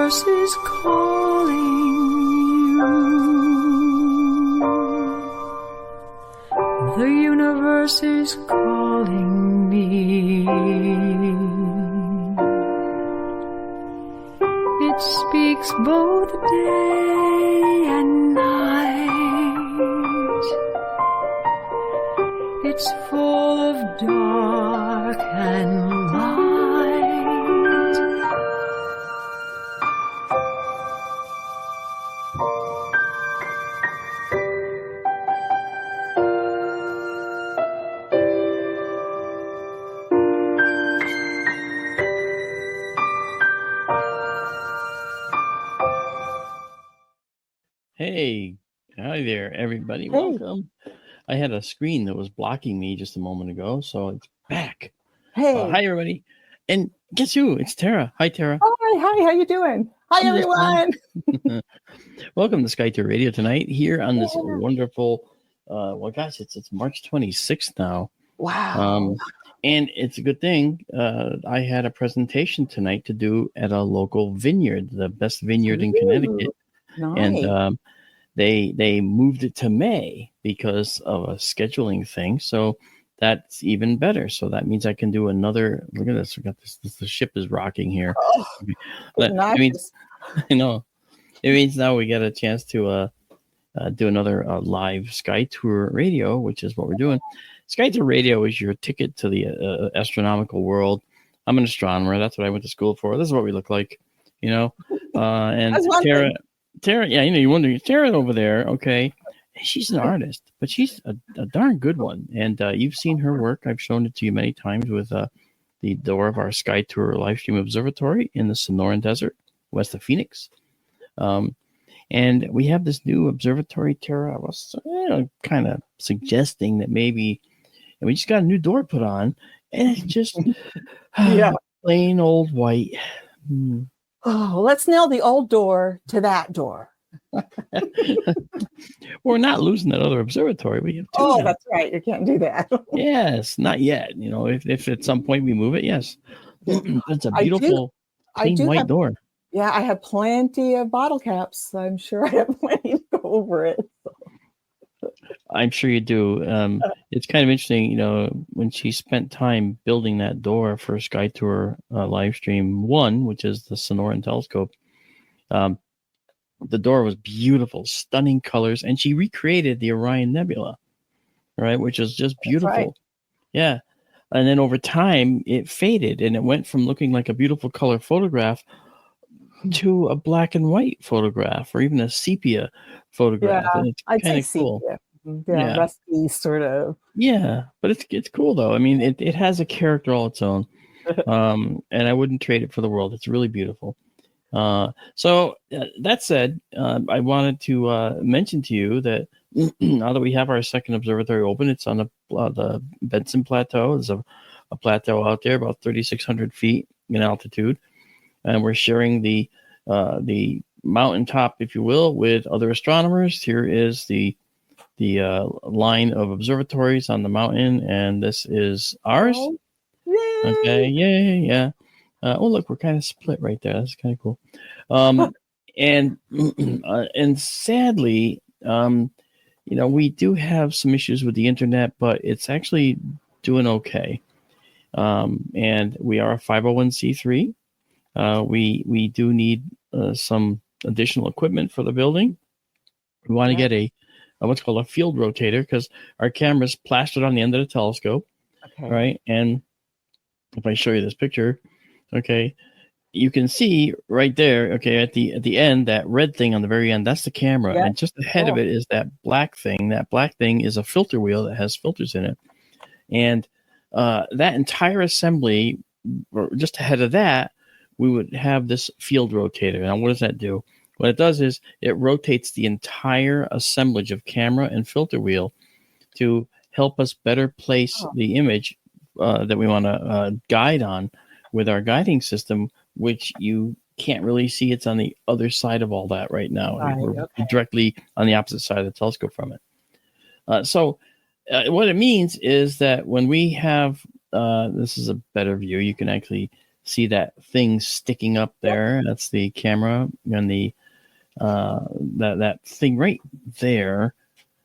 universe is calling you. The universe is calling me. It speaks both day and night. It's full of dark and light. Hey, hi there, everybody. Hey. Welcome. I had a screen that was blocking me just a moment ago, so it's back. Hey. Hi, everybody. And guess who? It's Tara. Hi, Tara. Hi, how you doing? Hi, I'm just fine. everyone. Welcome to Sky Tour Radio tonight here on this wonderful, well, gosh, it's March 26th now. Wow. And it's a good thing. I had a presentation tonight to do at a local vineyard, the best vineyard in Connecticut. Nice. And they moved it to May because of a scheduling thing. So that's even better. So that means I can do another. Look at this. We got this. The ship is rocking here. Oh, It means, I know. It means now we get a chance to do another live Sky Tour Radio, which is what we're doing. Sky Tour Radio is your ticket to the astronomical world. I'm an astronomer. That's what I went to school for. This is what we look like, you know. And Tara, yeah, you know, you're wondering, Tara over there, okay, she's an artist, but she's a darn good one. And you've seen her work. I've shown it to you many times with the door of our Sky Tour live stream observatory in the Sonoran Desert, west of Phoenix. And we have this new observatory, Tara. I was kind of suggesting that maybe, and we just got a new door put on, and it's just plain old white. Oh, let's nail the old door to that door. We're not losing that other observatory. We have two. Oh, now. that's right. You can't do that. Yes, not yet. You know, if at some point we move it, yes. That's a beautiful clean white door. Yeah, I have plenty of bottle caps. I'm sure I have plenty to go over it. I'm sure you do. It's kind of interesting, you know, when she spent time building that door for Sky Tour live stream 1, which is the Sonoran telescope. The door was beautiful, stunning colors, and she recreated the Orion Nebula, right, which is just beautiful. Right. Yeah. And then over time, it faded, and it went from looking like a beautiful color photograph to a black and white photograph, or even a sepia photograph. Yeah, and it's kind of cool. Sepia. Yeah, rusty sort of. Yeah, but it's cool though. I mean, it has a character all its own, and I wouldn't trade it for the world. It's really beautiful. So that said, I wanted to mention to you that now that we have our second observatory open, it's on the Benson Plateau. There's a plateau out there about 3,600 feet in altitude, and we're sharing the mountaintop, if you will, with other astronomers. Here is the line of observatories on the mountain, and this is ours. Oh, yay! Okay, yay, yeah. Oh, look, we're kind of split right there. That's kind of cool. And sadly, you know, we do have some issues with the internet, but it's actually doing okay. And we are a 501c3. We do need some additional equipment for the building. We want to get a what's called a field rotator, because our camera's plastered on the end of the telescope, right? And if I show you this picture, okay, you can see right there, okay, at the end, that red thing on the very end, that's the camera, and just ahead of it is that black thing. That black thing is a filter wheel that has filters in it, and that entire assembly, or just ahead of that, we would have this field rotator. Now, what does that do? What it does is it rotates the entire assemblage of camera and filter wheel to help us better place the image that we want to guide on with our guiding system, which you can't really see. It's on the other side of all that right now. We're directly on the opposite side of the telescope from it. So what it means is that when we have, this is a better view, you can actually see that thing sticking up there. That's the camera, and the that thing right there.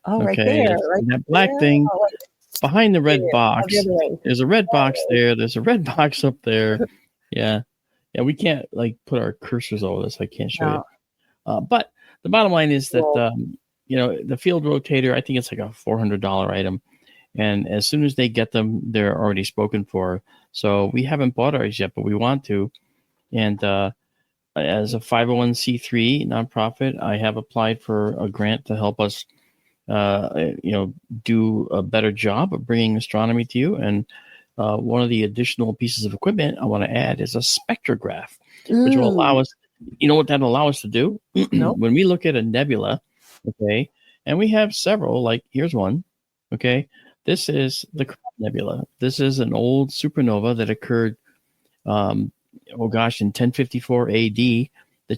Oh, right Okay, there, is right that black there. thing Oh, wait, behind the red there. Oh, the box. other way. There's a red box Right. there. There's a red box up there. Yeah, yeah. We can't like put our cursors over this. I can't show you. No. But the bottom line is that Cool. the field rotator. I think it's like a $400 item, and as soon as they get them, they're already spoken for. So we haven't bought ours yet, but we want to. And as a 501c3 nonprofit, I have applied for a grant to help us, do a better job of bringing astronomy to you. And one of the additional pieces of equipment I want to add is a spectrograph, which will allow us. You know what that'll allow us to do? Nope. When we look at a nebula, okay, and we have several. Like here's one. Okay, this is the Crab Nebula. This is an old supernova that occurred. In 1054 AD. The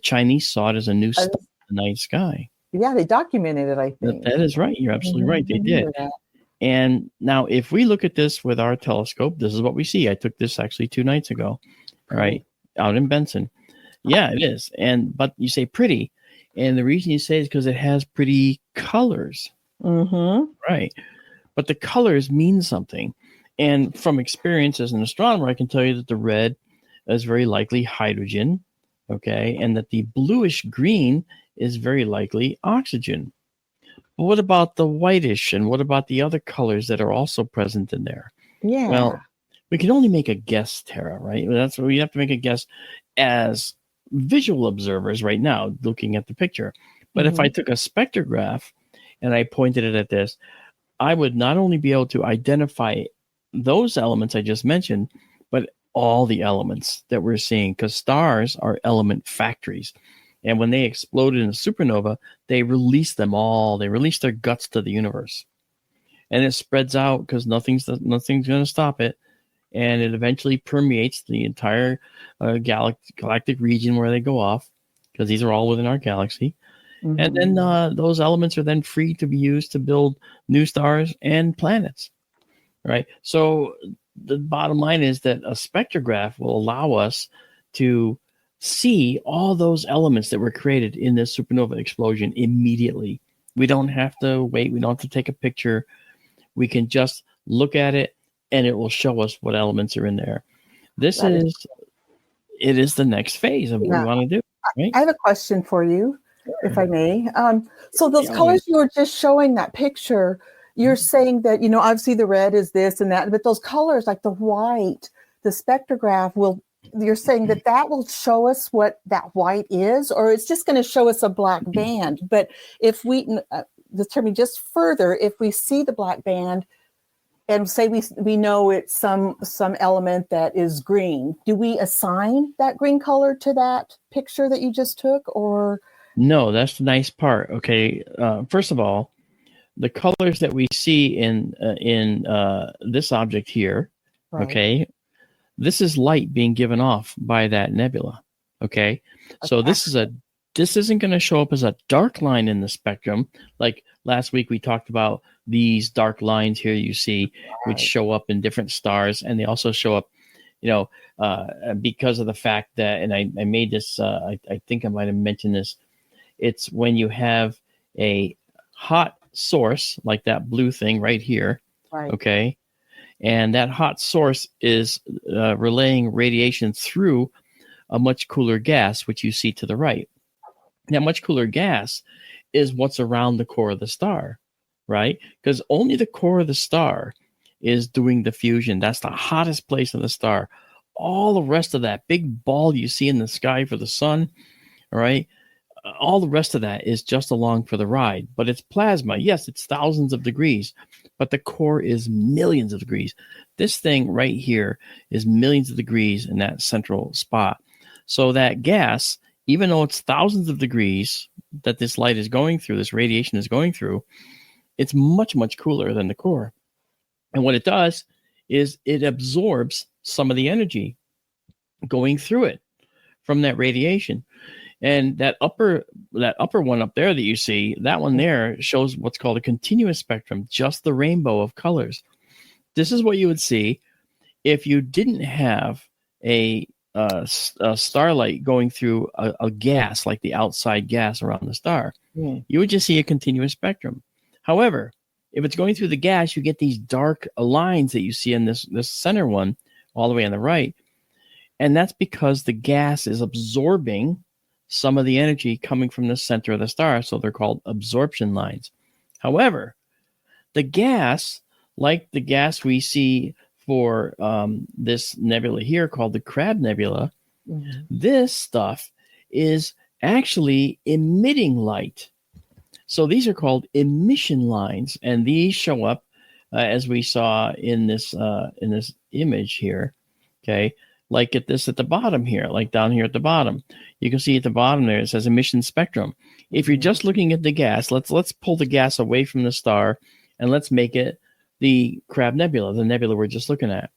Chinese saw it as a new star in the night sky. Yeah, they documented it, I think. That is right. You're absolutely right. They did. That. And now, if we look at this with our telescope, this is what we see. I took this actually 2 nights ago, right, out in Benson. Yeah, it is. But you say pretty, and the reason you say is because it has pretty colors, right? But the colors mean something. And from experience as an astronomer, I can tell you that the red is very likely hydrogen, okay, and that the bluish green is very likely oxygen. But what about the whitish, and what about the other colors that are also present in there? Yeah. Well, we can only make a guess, Tara, right? That's what we have to make a guess as visual observers right now, looking at the picture. But if I took a spectrograph and I pointed it at this, I would not only be able to identify those elements I just mentioned, but all the elements that we're seeing, because stars are element factories. And when they exploded in a supernova, they release them all. They release their guts to the universe. And it spreads out because nothing's going to stop it. And it eventually permeates the entire galactic region where they go off, because these are all within our galaxy. And then those elements are then free to be used to build new stars and planets. Right. So the bottom line is that a spectrograph will allow us to see all those elements that were created in this supernova explosion immediately. We don't have to wait. We don't have to take a picture. We can just look at it, and it will show us what elements are in there. It is the next phase of what we want to do. Right? I have a question for you, if I may. So those colors you were just showing that picture, you're saying that, obviously the red is this and that, but those colors like the white, the spectrograph you're saying that will show us what that white is, or it's just going to show us a black band. But if we determine just further, if we see the black band and say we know it's some element that is green, do we assign that green color to that picture that you just took, or? No, that's the nice part. Okay. First of all, the colors that we see in this object here, okay, this is light being given off by that nebula. Okay, so this isn't going to show up as a dark line in the spectrum. Like last week we talked about these dark lines here you see, which show up in different stars, and they also show up, because of the fact that, and I made this, I think I might have mentioned this. It's when you have a hot source like that blue thing right here, okay, and that hot source is relaying radiation through a much cooler gas, which you see to the right. That much cooler gas is what's around the core of the star, right? Because only the core of the star is doing the fusion. That's the hottest place in the star. All the rest of that big ball you see in the sky for the sun, all right, all the rest of that is just along for the ride. But it's plasma. Yes, it's thousands of degrees, but the core is millions of degrees. This thing right here is millions of degrees in that central spot. So that gas, even though it's thousands of degrees that this light is going through, this radiation is going through, it's much, much cooler than the core. And what it does is it absorbs some of the energy going through it from that radiation. And that upper one up there that you see, that one there shows what's called a continuous spectrum, just the rainbow of colors. This is what you would see if you didn't have a starlight going through a gas, like the outside gas around the star, you would just see a continuous spectrum. However, if it's going through the gas, you get these dark lines that you see in this center one all the way on the right. And that's because the gas is absorbing some of the energy coming from the center of the star. So they're called absorption lines. However, the gas, like the gas we see for this nebula here called the Crab Nebula, this stuff is actually emitting light. So these are called emission lines, and these show up as we saw in this image here. Okay, like at the bottom here, like down here at the bottom, you can see at the bottom there it says emission spectrum. If you're just looking at the gas, let's pull the gas away from the star, and let's make it the Crab Nebula, the nebula we're just looking at.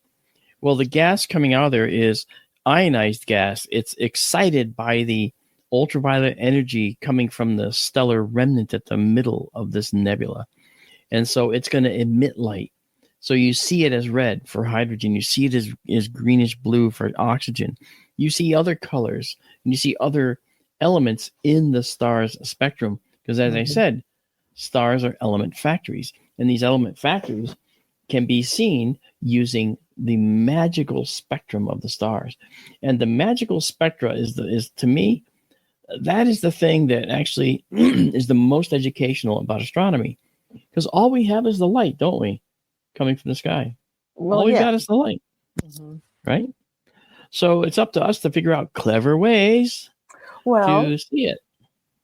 Well, the gas coming out of there is ionized gas. It's excited by the ultraviolet energy coming from the stellar remnant at the middle of this nebula. And so it's going to emit light. So you see it as red for hydrogen. You see it as greenish blue for oxygen. You see other colors, and you see other elements in the star's spectrum. Because as I said, stars are element factories. And these element factories can be seen using the magical spectrum of the stars. And the magical spectra is to me, that is the thing that actually is the most educational about astronomy. Because all we have is the light, don't we? Coming from the sky. Well, all we got is the light. Right? So it's up to us to figure out clever ways to see it.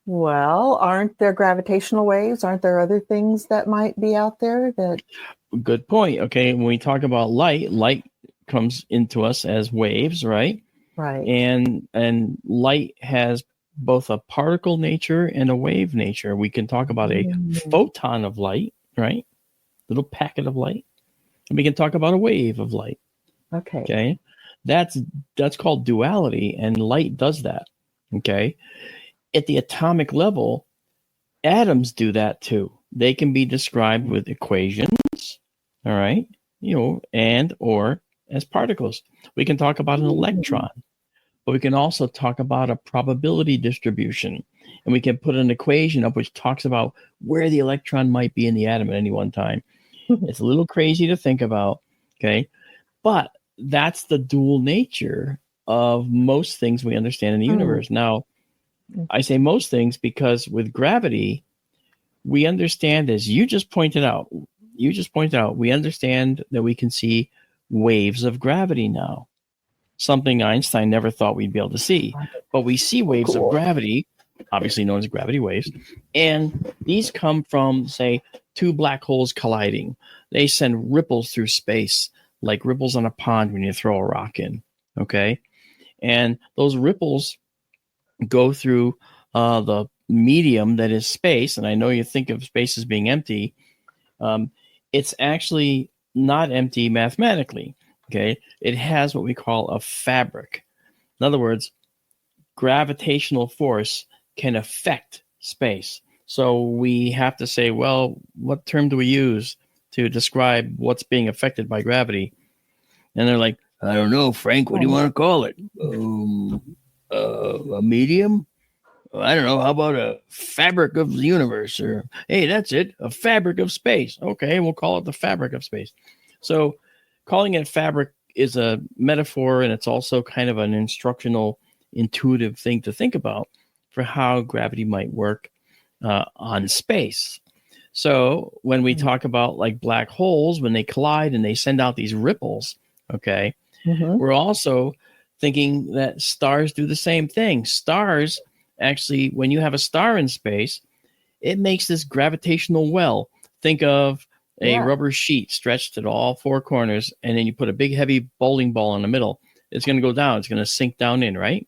Well, aren't there gravitational waves? Aren't there other things that might be out there that... Good point. Okay, when we talk about light comes into us as waves, right? Right. And light has both a particle nature and a wave nature. We can talk about a photon of light, right? Little packet of light. And we can talk about a wave of light. Okay. That's called duality, and light does that. Okay. At the atomic level, atoms do that too. They can be described with equations, all right, and or as particles. We can talk about an electron, but we can also talk about a probability distribution. And we can put an equation up which talks about where the electron might be in the atom at any one time. It's a little crazy to think about, okay? But that's the dual nature of most things we understand in the universe. Now, I say most things because with gravity, we understand, as you just pointed out, we understand that we can see waves of gravity now. Something Einstein never thought we'd be able to see. But we see waves of gravity, obviously known as gravity waves, and these come from, say, two black holes colliding. They send ripples through space, like ripples on a pond when you throw a rock in, okay? And those ripples go through the medium that is space, and I know you think of space as being empty. It's actually not empty mathematically, okay? It has what we call a fabric. In other words, gravitational force can affect space. So we have to say, well, what term do we use to describe what's being affected by gravity? And they're like, I don't know, Frank, what do you want to call it? A medium? I don't know. How about a fabric of the universe? Or, hey, that's it, a fabric of space. Okay, we'll call it the fabric of space. So calling it fabric is a metaphor, and it's also kind of an instructional, intuitive thing to think about for how gravity might work on space. So when we talk about like black holes, when they collide and they send out these ripples, okay, we're also thinking that stars do the same thing. Stars, actually, when you have a star in space, it makes this gravitational well. Think of a rubber sheet stretched at all four corners, and then you put a big, heavy bowling ball in the middle. It's going to go down. It's going to sink down in, right?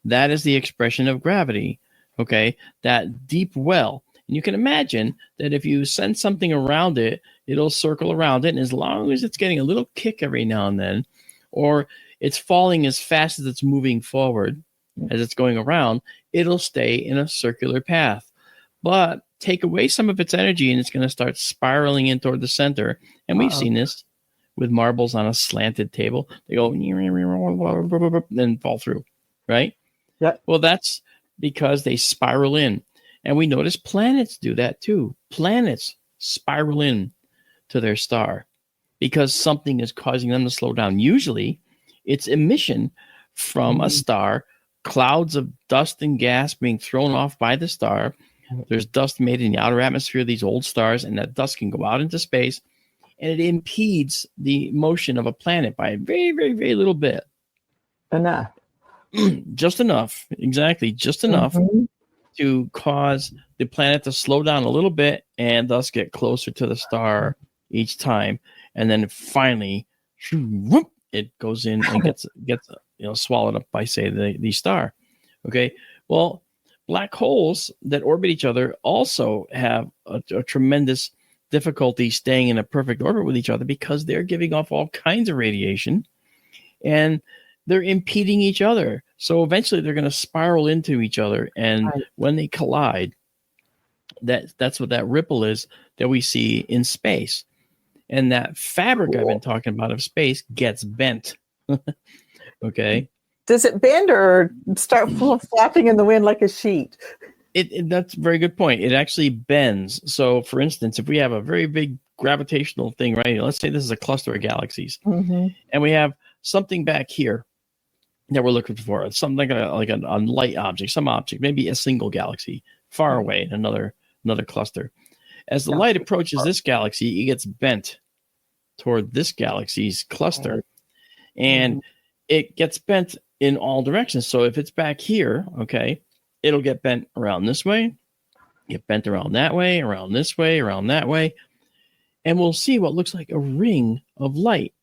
That is the expression of gravity, okay? That deep well. And you can imagine that if you send something around it, it'll circle around it. And as long as it's getting a little kick every now and then, or it's falling as fast as it's moving forward, as it's going around, it'll stay in a circular path. But take away some of its energy and it's going to start spiraling in toward the center. And we've seen this with marbles on a slanted table. They go and fall through, right? Yeah. Well, that's because they spiral in. And we notice planets do that too. Planets spiral in to their star because something is causing them to slow down. Usually it's emission from a star, clouds of dust and gas being thrown off by the star. There's dust made in the outer atmosphere of these old stars, and that dust can go out into space, and it impedes the motion of a planet by a very, very, very little bit. Enough. Just enough. Exactly. Just enough to cause the planet to slow down a little bit and thus get closer to the star each time. And then finally, whoop, it goes in and gets swallowed up by, say, the star. Okay. Well, black holes that orbit each other also have a tremendous difficulty staying in a perfect orbit with each other because they're giving off all kinds of radiation and they're impeding each other. So eventually they're going to spiral into each other. And when they collide, that's what that ripple is that we see in space. And that fabric I've been talking about of space gets bent. Okay. Does it bend or start flapping in the wind like a sheet? That's a very good point. It actually bends. So, for instance, if we have a very big gravitational thing, right? Let's say this is a cluster of galaxies, and we have something back here that we're looking for. Something like a light object, some object, maybe a single galaxy far away in another cluster. As the light approaches this galaxy, it gets bent toward this galaxy's cluster, and it gets bent in all directions. So if it's back here, okay, it'll get bent around this way, get bent around that way, around this way, around that way. And we'll see what looks like a ring of light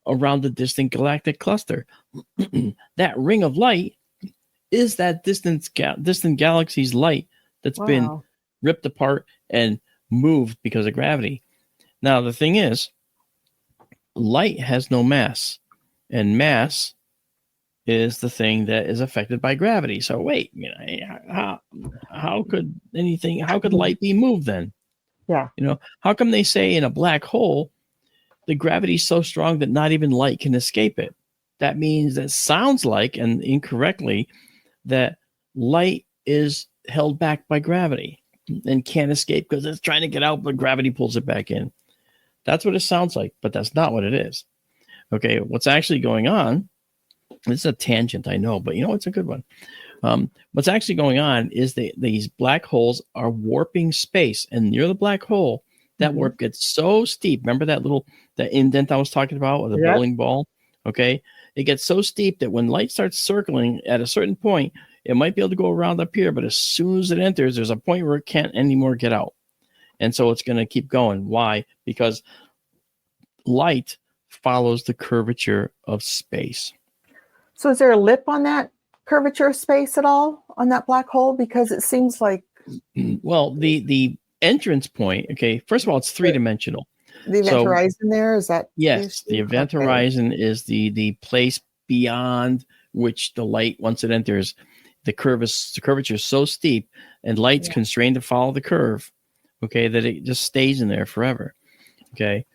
around the distant galactic cluster. That ring of light is that distant galaxy's light that's been ripped apart and moved because of gravity. Now, the thing is, light has no mass, and mass is the thing that is affected by gravity. So wait, how could light be moved then? Yeah. How come they say in a black hole, the gravity is so strong that not even light can escape it? That means that sounds like, and incorrectly, that light is held back by gravity and can't escape because it's trying to get out, but gravity pulls it back in. That's what it sounds like, but that's not what it is. Okay, what's actually going on, this is a tangent, I know, but it's a good one. What's actually going on is these black holes are warping space, and near the black hole, that warp gets so steep. Remember that indent I was talking about with the bowling ball? Okay, it gets so steep that when light starts circling at a certain point, it might be able to go around up here, but as soon as it enters, there's a point where it can't anymore get out. And so it's going to keep going. Why? Because light follows the curvature of space. So is there a lip on that curvature of space at all on that black hole? Because it seems like... Well, the entrance point, okay, first of all, it's three-dimensional. The event horizon there, is that? Yes, the event horizon is the place beyond which the light, once it enters, the curvature is so steep and light's constrained to follow the curve, okay, that it just stays in there forever. Okay.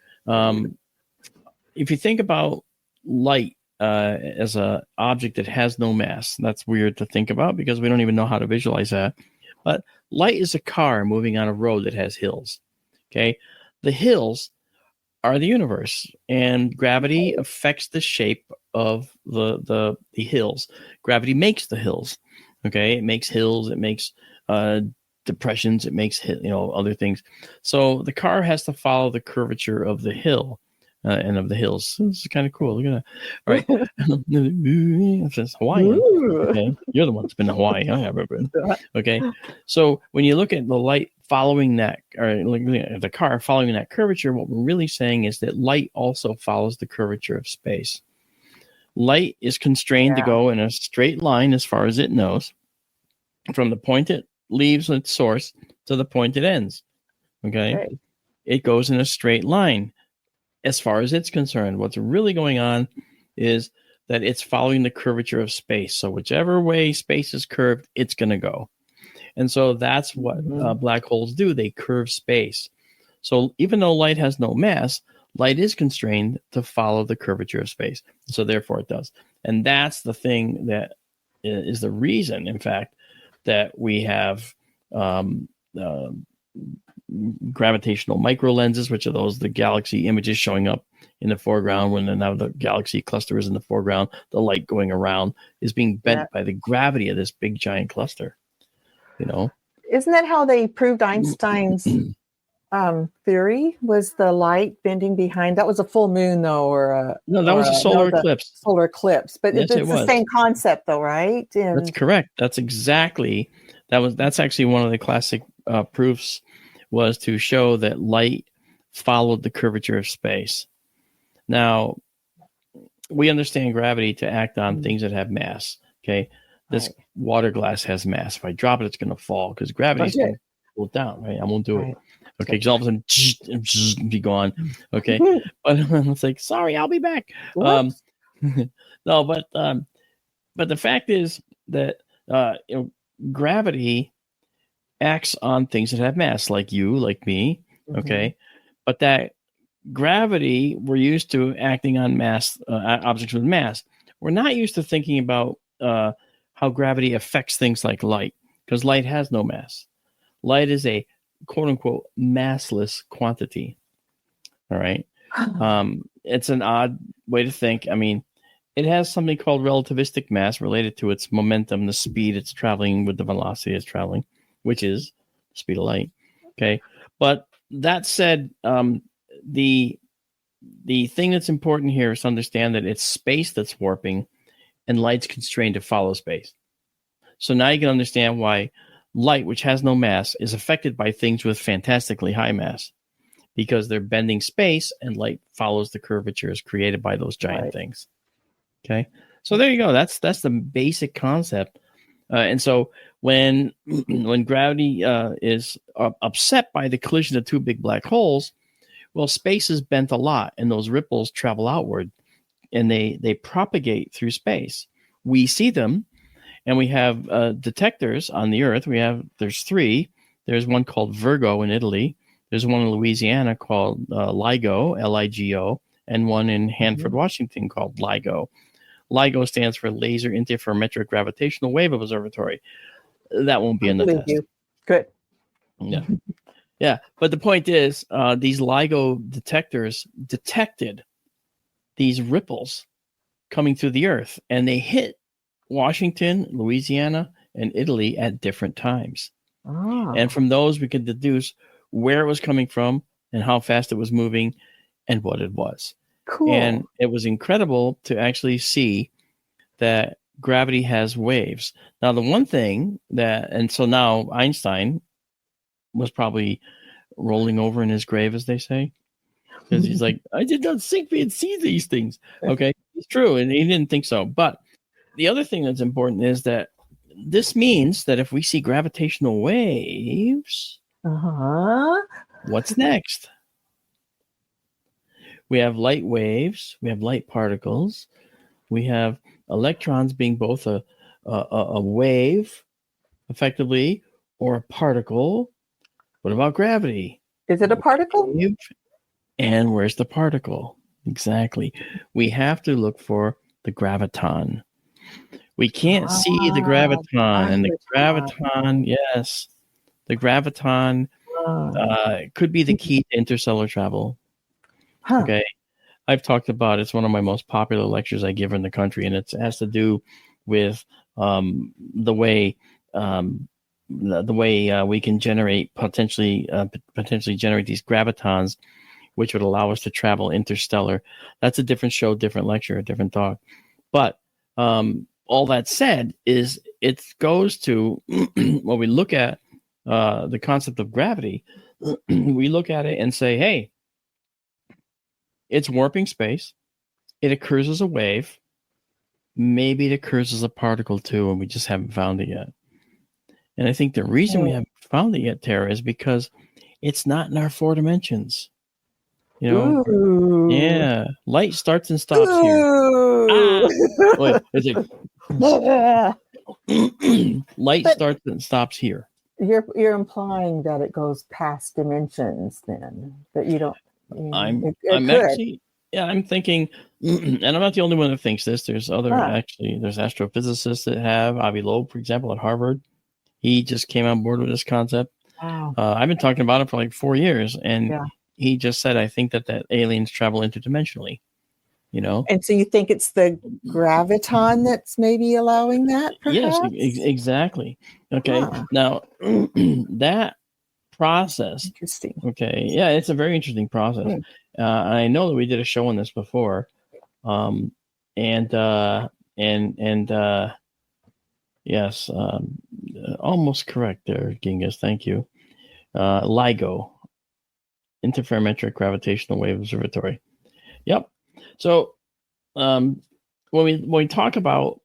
If you think about light as an object that has no mass, that's weird to think about because we don't even know how to visualize that. But light is a car moving on a road that has hills. Okay. The hills are the universe, and gravity affects the shape of the hills. Gravity makes the hills. Okay. It makes hills. It makes depressions. It makes other things. So the car has to follow the curvature of the hill and of the hills. This is kind of cool. Look at that. All right. It's Hawaiian. Okay. You're the one that's been to Hawaii. I haven't been. Okay. So when you look at the light following that, or the car following that curvature, what we're really saying is that light also follows the curvature of space. Light is constrained to go in a straight line as far as it knows, from the point it leaves its source to the point it ends. Okay. It goes in a straight line as far as it's concerned. What's really going on is that it's following the curvature of space. So whichever way space is curved, it's going to go. And so that's what black holes do. They curve space. So even though light has no mass, light is constrained to follow the curvature of space. So therefore it does. And that's the thing that is the reason, in fact, that we have gravitational micro lenses, which are the galaxy images showing up in the foreground when now the galaxy cluster is in the foreground. The light going around is being bent by the gravity of this big giant cluster. Isn't that how they proved Einstein's theory? Was the light bending behind? That was a full moon, though, or no? That was a solar eclipse. Solar eclipse, but yes, it's the same concept, though, right? And that's correct. That's exactly that's actually one of the classic proofs, was to show that light followed the curvature of space. Now, we understand gravity to act on things that have mass. Okay, this water glass has mass. If I drop it, it's going to fall because gravity's going to pull it down. Right? I won't do it. Okay, because all of a sudden, be gone. Okay, but it's like, sorry, I'll be back. No, but the fact is that gravity acts on things that have mass, like you, like me. Okay, but that gravity, we're used to acting on mass, objects with mass. We're not used to thinking about how gravity affects things like light, because light has no mass. Light is a quote unquote massless quantity. All right. It's an odd way to think. I mean, it has something called relativistic mass related to its momentum, the speed it's traveling with the velocity it's traveling, which is the speed of light. Okay. But that said, the thing that's important here is to understand that it's space that's warping and light's constrained to follow space. So now you can understand why light, which has no mass, is affected by things with fantastically high mass, because they're bending space and light follows the curvatures created by those giant things. Okay. So there you go. That's the basic concept. And so when gravity is upset by the collision of two big black holes, well, space is bent a lot, and those ripples travel outward, and they propagate through space. We see them, and we have detectors on the Earth. There's three. There's one called Virgo in Italy. There's one in Louisiana called LIGO, L-I-G-O, and one in Hanford, Washington called LIGO. LIGO stands for Laser Interferometric Gravitational Wave Observatory. That won't be in the test. Good. Yeah. Yeah. But the point is, these LIGO detectors detected these ripples coming through the Earth, and they hit Washington, Louisiana, and Italy at different times. And from those, we could deduce where it was coming from and how fast it was moving and what it was. Cool. And it was incredible to actually see that gravity has waves. Now, the one thing so now Einstein was probably rolling over in his grave, as they say, because he's like, I did not think we'd see these things. Okay, it's true, and he didn't think so. But the other thing that's important is that this means that if we see gravitational waves, what's next? We have light waves, we have light particles, we have electrons being both a wave, effectively, or a particle. What about gravity? Is it a particle? And where's the particle? Exactly. We have to look for the graviton. We can't see the graviton, and the graviton, yes, the graviton could be the key to interstellar travel. Okay, I've talked about it's one of my most popular lectures I give in the country, and it has to do with the way we can potentially generate these gravitons, which would allow us to travel interstellar. That's a different show, different lecture, a different talk. But all that said is it goes to when we look at the concept of gravity, we look at it and say, hey, it's warping space. It occurs as a wave. Maybe it occurs as a particle too, and we just haven't found it yet. And I think the reason we haven't found it yet, Tara, is because it's not in our four dimensions. Yeah. Light starts and stops here. Wait, light starts and stops here. You're implying that it goes past dimensions, then that you don't. I'm It could. actually, yeah, I'm thinking, and I'm not the only one that thinks this. There's there's astrophysicists that have. Avi Loeb, for example, at Harvard. He just came on board with this concept. Wow. I've been talking about it for like 4 years, and Yeah. he just said, I think that aliens travel interdimensionally, you know? And so you think it's the graviton that's maybe allowing that, Yes, perhaps? exactly. Okay. Huh. Now, that process, Interesting. okay, yeah, it's a very interesting process. I know that we did a show on this before. And yes, almost correct there, Genghis. Thank you. LIGO, Interferometric Gravitational Wave Observatory. Yep. So when we talk about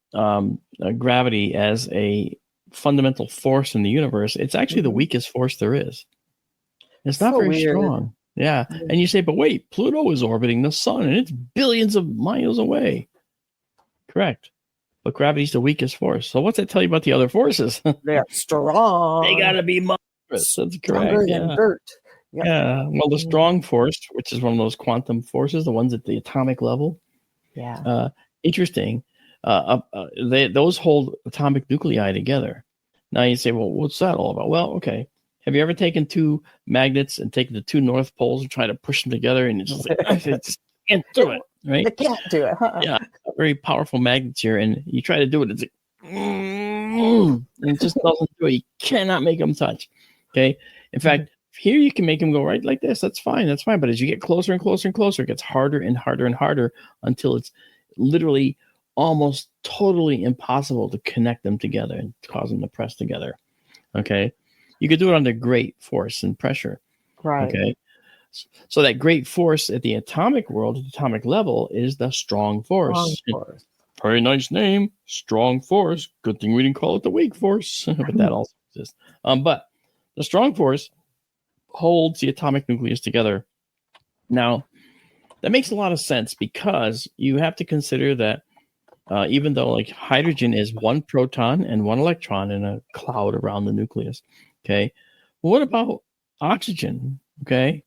gravity as a fundamental force in the universe, it's actually the weakest force there is. It's not So very weird. strong. Yeah. And you say, but wait, Pluto is orbiting the sun and it's billions of miles away. Correct. But gravity's the weakest force. So what's that tell you about the other forces? They're strong. They got to be monstrous. That's Stronger correct. than Yeah. dirt. Yep. Yeah. Well, the strong force, which is one of those quantum forces, the ones at the atomic level. Yeah. Interesting. Those hold atomic nuclei together. Now you say, well, what's that all about? Well, okay. Have you ever taken two magnets and taken the two north poles and try to push them together and it's just like, I just can't do it, right? They can't do it. Yeah, very powerful magnets here, and you try to do it, it's like, and it just doesn't do it. You cannot make them touch. Okay. In fact, here you can make them go right like this. That's fine. That's fine. But as you get closer and closer and closer, it gets harder and harder and harder until it's literally almost totally impossible to connect them together and cause them to press together. Okay. You could do it under great force and pressure. Right. Okay. So that great force at the atomic world, at the atomic level, is the strong force. Very nice name, strong force. Good thing we didn't call it the weak force, but that also exists. But the strong force holds the atomic nucleus together. Now, that makes a lot of sense because you have to consider that even though like hydrogen is one proton and one electron in a cloud around the nucleus, okay, well, what about oxygen? Okay,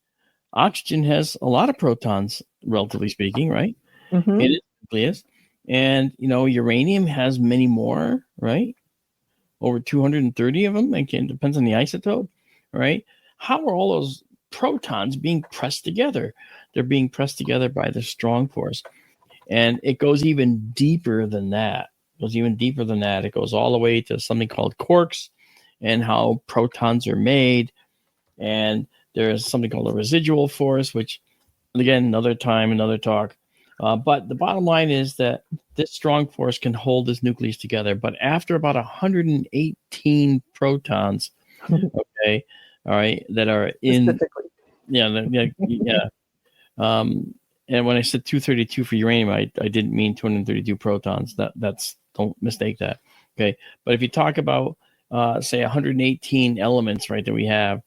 oxygen has a lot of protons, relatively speaking, right? Mm-hmm. In its nucleus. And, uranium has many more, right? Over 230 of them. Again, depends on the isotope, right? How are all those protons being pressed together? They're being pressed together by the strong force. And it goes even deeper than that. It goes all the way to something called quarks and how protons are made. And there's something called a residual force, which, again, another time, another talk. But the bottom line is that this strong force can hold this nucleus together. But after about 118 protons, okay, all right, that are in, yeah. And when I said 232 for uranium, I didn't mean 232 protons. That's don't mistake that. Okay, but if you talk about say 118 elements, right, that we have.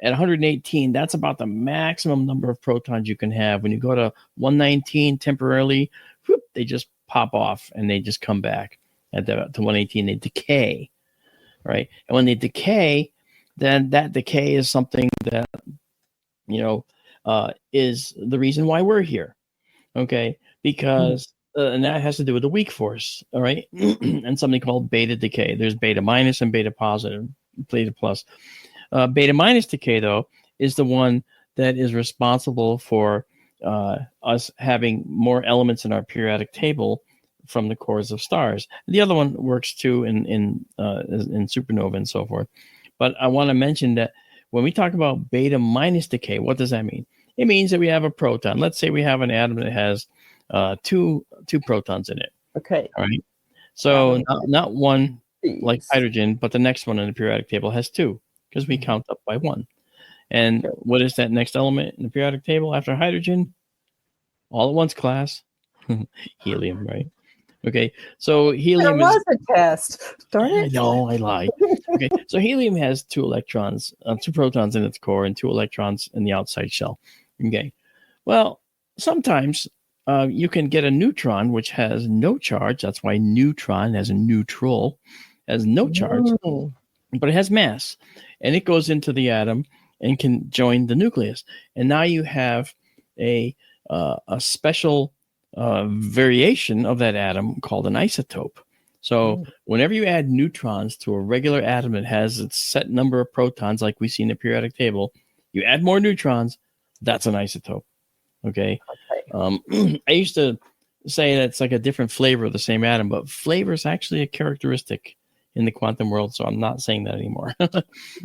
At 118, that's about the maximum number of protons you can have. When you go to 119 temporarily, whoop, they just pop off and they just come back. To 118, they decay, right? And when they decay, then that decay is something that, is the reason why we're here, okay? Because, and that has to do with the weak force, all right? And something called beta decay. There's beta minus and beta positive, beta plus. Beta minus decay, though, is the one that is responsible for us having more elements in our periodic table from the cores of stars. The other one works too in supernova and so forth. But I want to mention that when we talk about beta minus decay, what does that mean? It means that we have a proton. Let's say we have an atom that has two protons in it. Okay. All right. So not one like hydrogen, but the next one in the periodic table has two, because we count up by one. And what is that next element in the periodic table after hydrogen? All at once, class. Helium, right? Okay, so helium there was a test. Darn it. No, I lied. Okay, so helium has two protons in its core and two electrons in the outside shell. Okay, well, sometimes you can get a neutron which has no charge. That's why neutron has a neutral, has no charge, but it has mass. And it goes into the atom and can join the nucleus. And now you have a special variation of that atom called an isotope. So whenever you add neutrons to a regular atom that has its set number of protons, like we see in the periodic table, you add more neutrons, that's an isotope. Okay. I used to say that it's like a different flavor of the same atom, but flavor is actually a characteristic in the quantum world, so I'm not saying that anymore.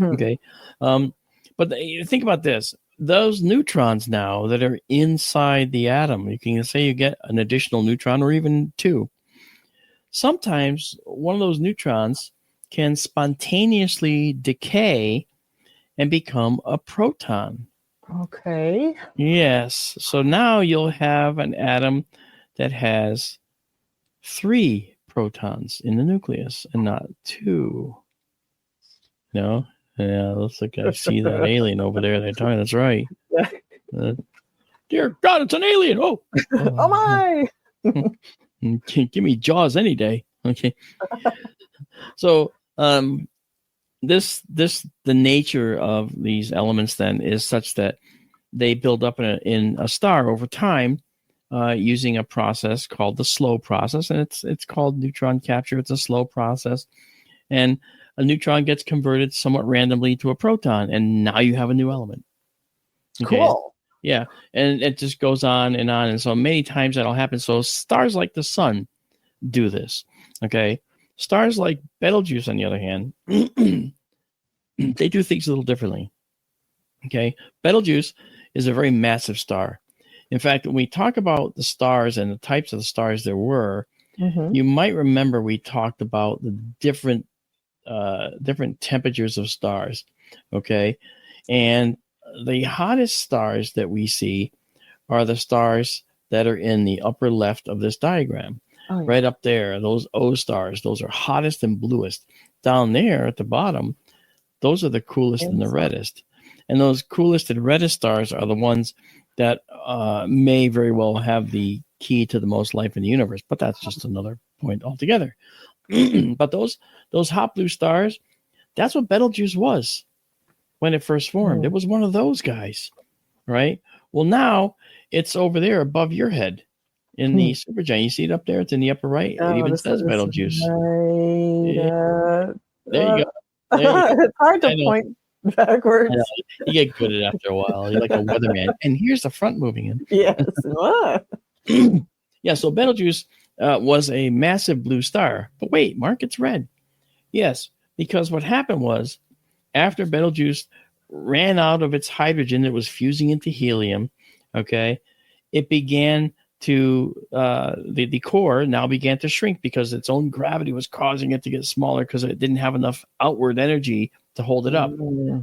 Okay. But think about this. Those neutrons now that are inside the atom, you can say you get an additional neutron or even two. Sometimes one of those neutrons can spontaneously decay and become a proton. Okay. Yes. So now you'll have an atom that has 3 protons in the nucleus and not 2. No? Yeah, looks like I see that alien over there. They're talking. That's right. Dear God, it's an alien. Oh, Oh my. Give me Jaws any day. Okay. So, the nature of these elements then is such that they build up in a star over time, using a process called the slow process, and it's called neutron capture. It's a slow process, and a neutron gets converted somewhat randomly to a proton, and now you have a new element. Okay? Cool. Yeah, and it just goes on, and so many times that'll happen. So stars like the sun do this. Okay, stars like Betelgeuse, on the other hand, they do things a little differently. Okay, Betelgeuse is a very massive star. In fact, when we talk about the stars and the types of the stars there were, you might remember we talked about the different temperatures of stars. Okay, and the hottest stars that we see are the stars that are in the upper left of this diagram. Oh, yeah. Right up there, those O stars, those are hottest and bluest. Down there at the bottom, those are the coolest and the reddest. And those coolest and reddest stars are the ones that may very well have the key to the most life in the universe. But that's just another point altogether. But those hot blue stars, that's what Betelgeuse was when it first formed. It was one of those guys, right? Well, now it's over there above your head in the supergiant. You see it up there? It's in the upper right. It even says Betelgeuse. Right, there you go. It's hard to point backwards. You get good at it after a while. You're like a weatherman. And here's the front moving in. Yes. Yeah, so Betelgeuse was a massive blue star. But wait, Mark, it's red. Yes, because what happened was after Betelgeuse ran out of its hydrogen that was fusing into helium, okay, it began to, the core now began to shrink because its own gravity was causing it to get smaller because it didn't have enough outward energy to hold it up.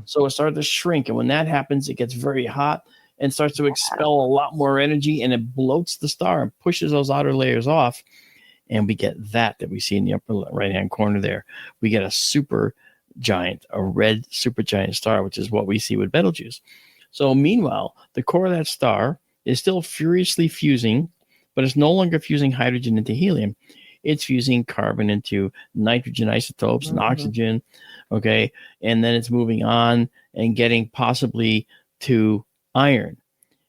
So it started to shrink. And when that happens, it gets very hot and starts to expel a lot more energy, and it bloats the star and pushes those outer layers off. And we get that we see in the upper right-hand corner there. We get a supergiant, a red supergiant star, which is what we see with Betelgeuse. So meanwhile, the core of that star is still furiously fusing, but it's no longer fusing hydrogen into helium. It's fusing carbon into nitrogen isotopes and oxygen, okay? And then it's moving on and getting possibly to iron.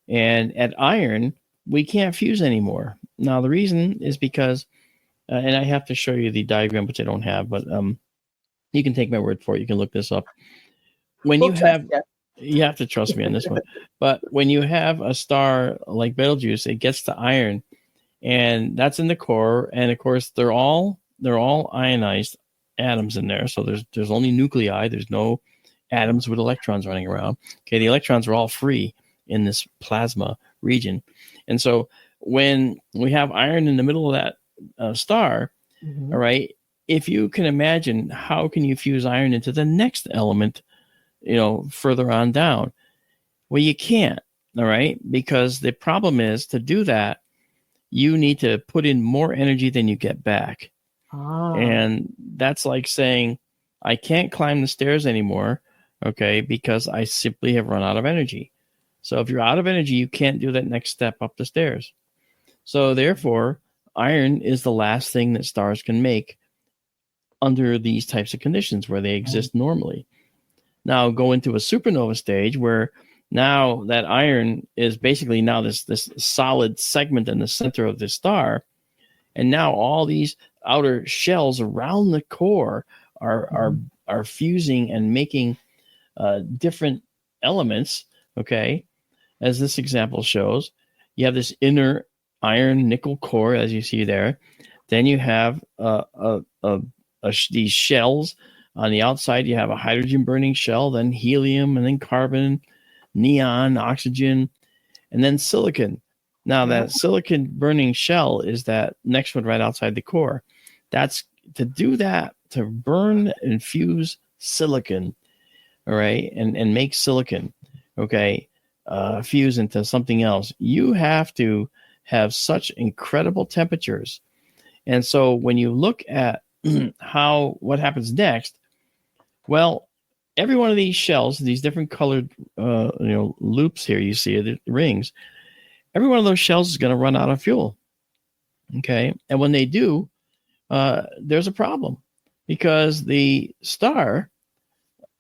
And at iron, we can't fuse anymore. Now, the reason is because, and I have to show you the diagram, which I don't have, but you can take my word for it. You can look this up. When you have... You have to trust me on this one. But when you have a star like Betelgeuse, it gets to iron, and that's in the core. And of course, they're all ionized atoms in there. So there's only nuclei. There's no atoms with electrons running around. Okay, the electrons are all free in this plasma region. And so when we have iron in the middle of that star, all right, if you can imagine, how can you fuse iron into the next element, further on down? Well, you can't, all right? Because the problem is, to do that, you need to put in more energy than you get back. And that's like saying, I can't climb the stairs anymore, okay, because I simply have run out of energy. So if you're out of energy, you can't do that next step up the stairs. So therefore, iron is the last thing that stars can make under these types of conditions where they exist normally. Now go into a supernova stage where Now that iron is basically now this solid segment in the center of the star, and now all these outer shells around the core are fusing and making different elements. Okay, as this example shows, you have this inner iron nickel core, as you see there. Then you have these shells on the outside. You have a hydrogen burning shell, then helium, and then carbon, neon, oxygen, and then silicon. Now that silicon burning shell is that next one right outside the core. That's to do that, to burn and fuse silicon, all right, and make silicon, okay, fuse into something else. You have to have such incredible temperatures. And so when you look at what happens next, well, every one of these shells, these different colored loops here, you see the rings, every one of those shells is going to run out of fuel. Okay. And when they do, there's a problem, because the star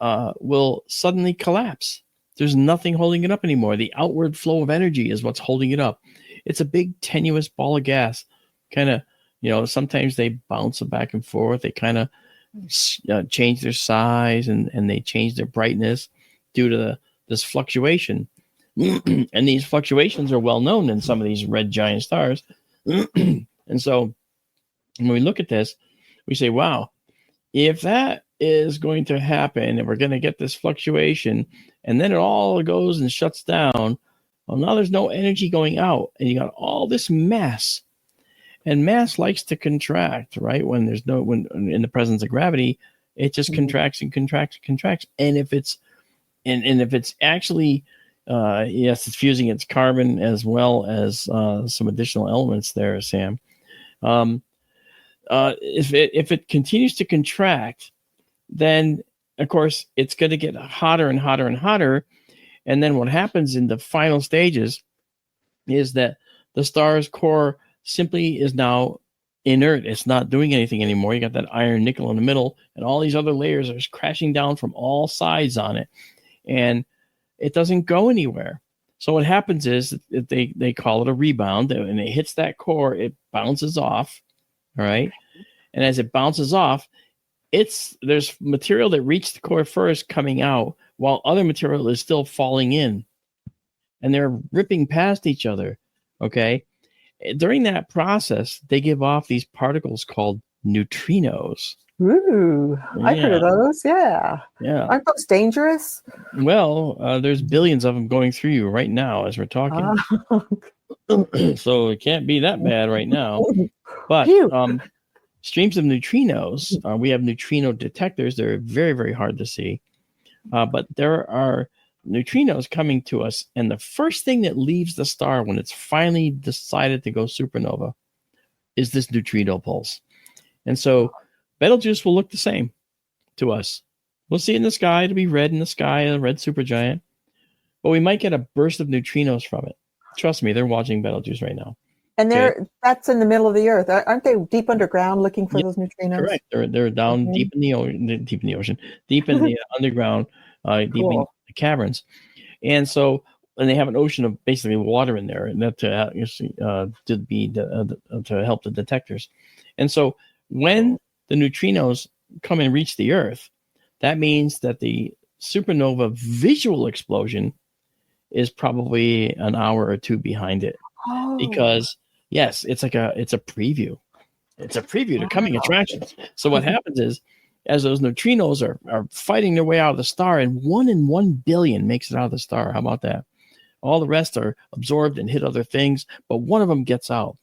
will suddenly collapse. There's nothing holding it up anymore. The outward flow of energy is what's holding it up. It's a big tenuous ball of gas. Kind of, sometimes they bounce back and forth. They kind of change their size and they change their brightness due to this fluctuation. And these fluctuations are well known in some of these red giant stars. And so when we look at this, we say, wow, if that is going to happen and we're going to get this fluctuation and then it all goes and shuts down, well, now there's no energy going out and you got all this mass. And mass likes to contract, right? When in the presence of gravity, it just contracts and contracts and contracts. And if it's actually yes, it's fusing its carbon as well as some additional elements there, Sam. If it continues to contract, then of course it's going to get hotter and hotter and hotter. And then what happens in the final stages is that the star's core simply is now inert. It's not doing anything anymore. You got that iron nickel in the middle, and all these other layers are crashing down from all sides on it, and it doesn't go anywhere. So what happens is they call it a rebound, and it hits that core, it bounces off, all right? And as it bounces off, there's material that reached the core first coming out, while other material is still falling in, and they're ripping past each other, okay? During that process, they give off these particles called neutrinos. Ooh, I've heard of those. Yeah. Aren't those dangerous? Well, there's billions of them going through you right now as we're talking. So it can't be that bad right now. But streams of neutrinos, we have neutrino detectors. They're very, very hard to see. But there are neutrinos coming to us, and the first thing that leaves the star when it's finally decided to go supernova is this neutrino pulse. And so Betelgeuse will look the same to us. We'll see it in the sky. It'll be red in the sky, a red supergiant, but we might get a burst of neutrinos from it. Trust me, they're watching Betelgeuse right now. And that's in the middle of the earth. Aren't they deep underground looking for those neutrinos? Correct. They're down deep in the ocean, deep in the underground, deep in the caverns. And so, and they have an ocean of basically water in there, and that to help the detectors. And so when the neutrinos come and reach the Earth, that means that the supernova visual explosion is probably an hour or two behind it. Because yes, it's a preview. It's a preview to coming attractions. So what happens is, as those neutrinos are fighting their way out of the star, and 1 in 1 billion makes it out of the star. How about that? All the rest are absorbed and hit other things, but one of them gets out.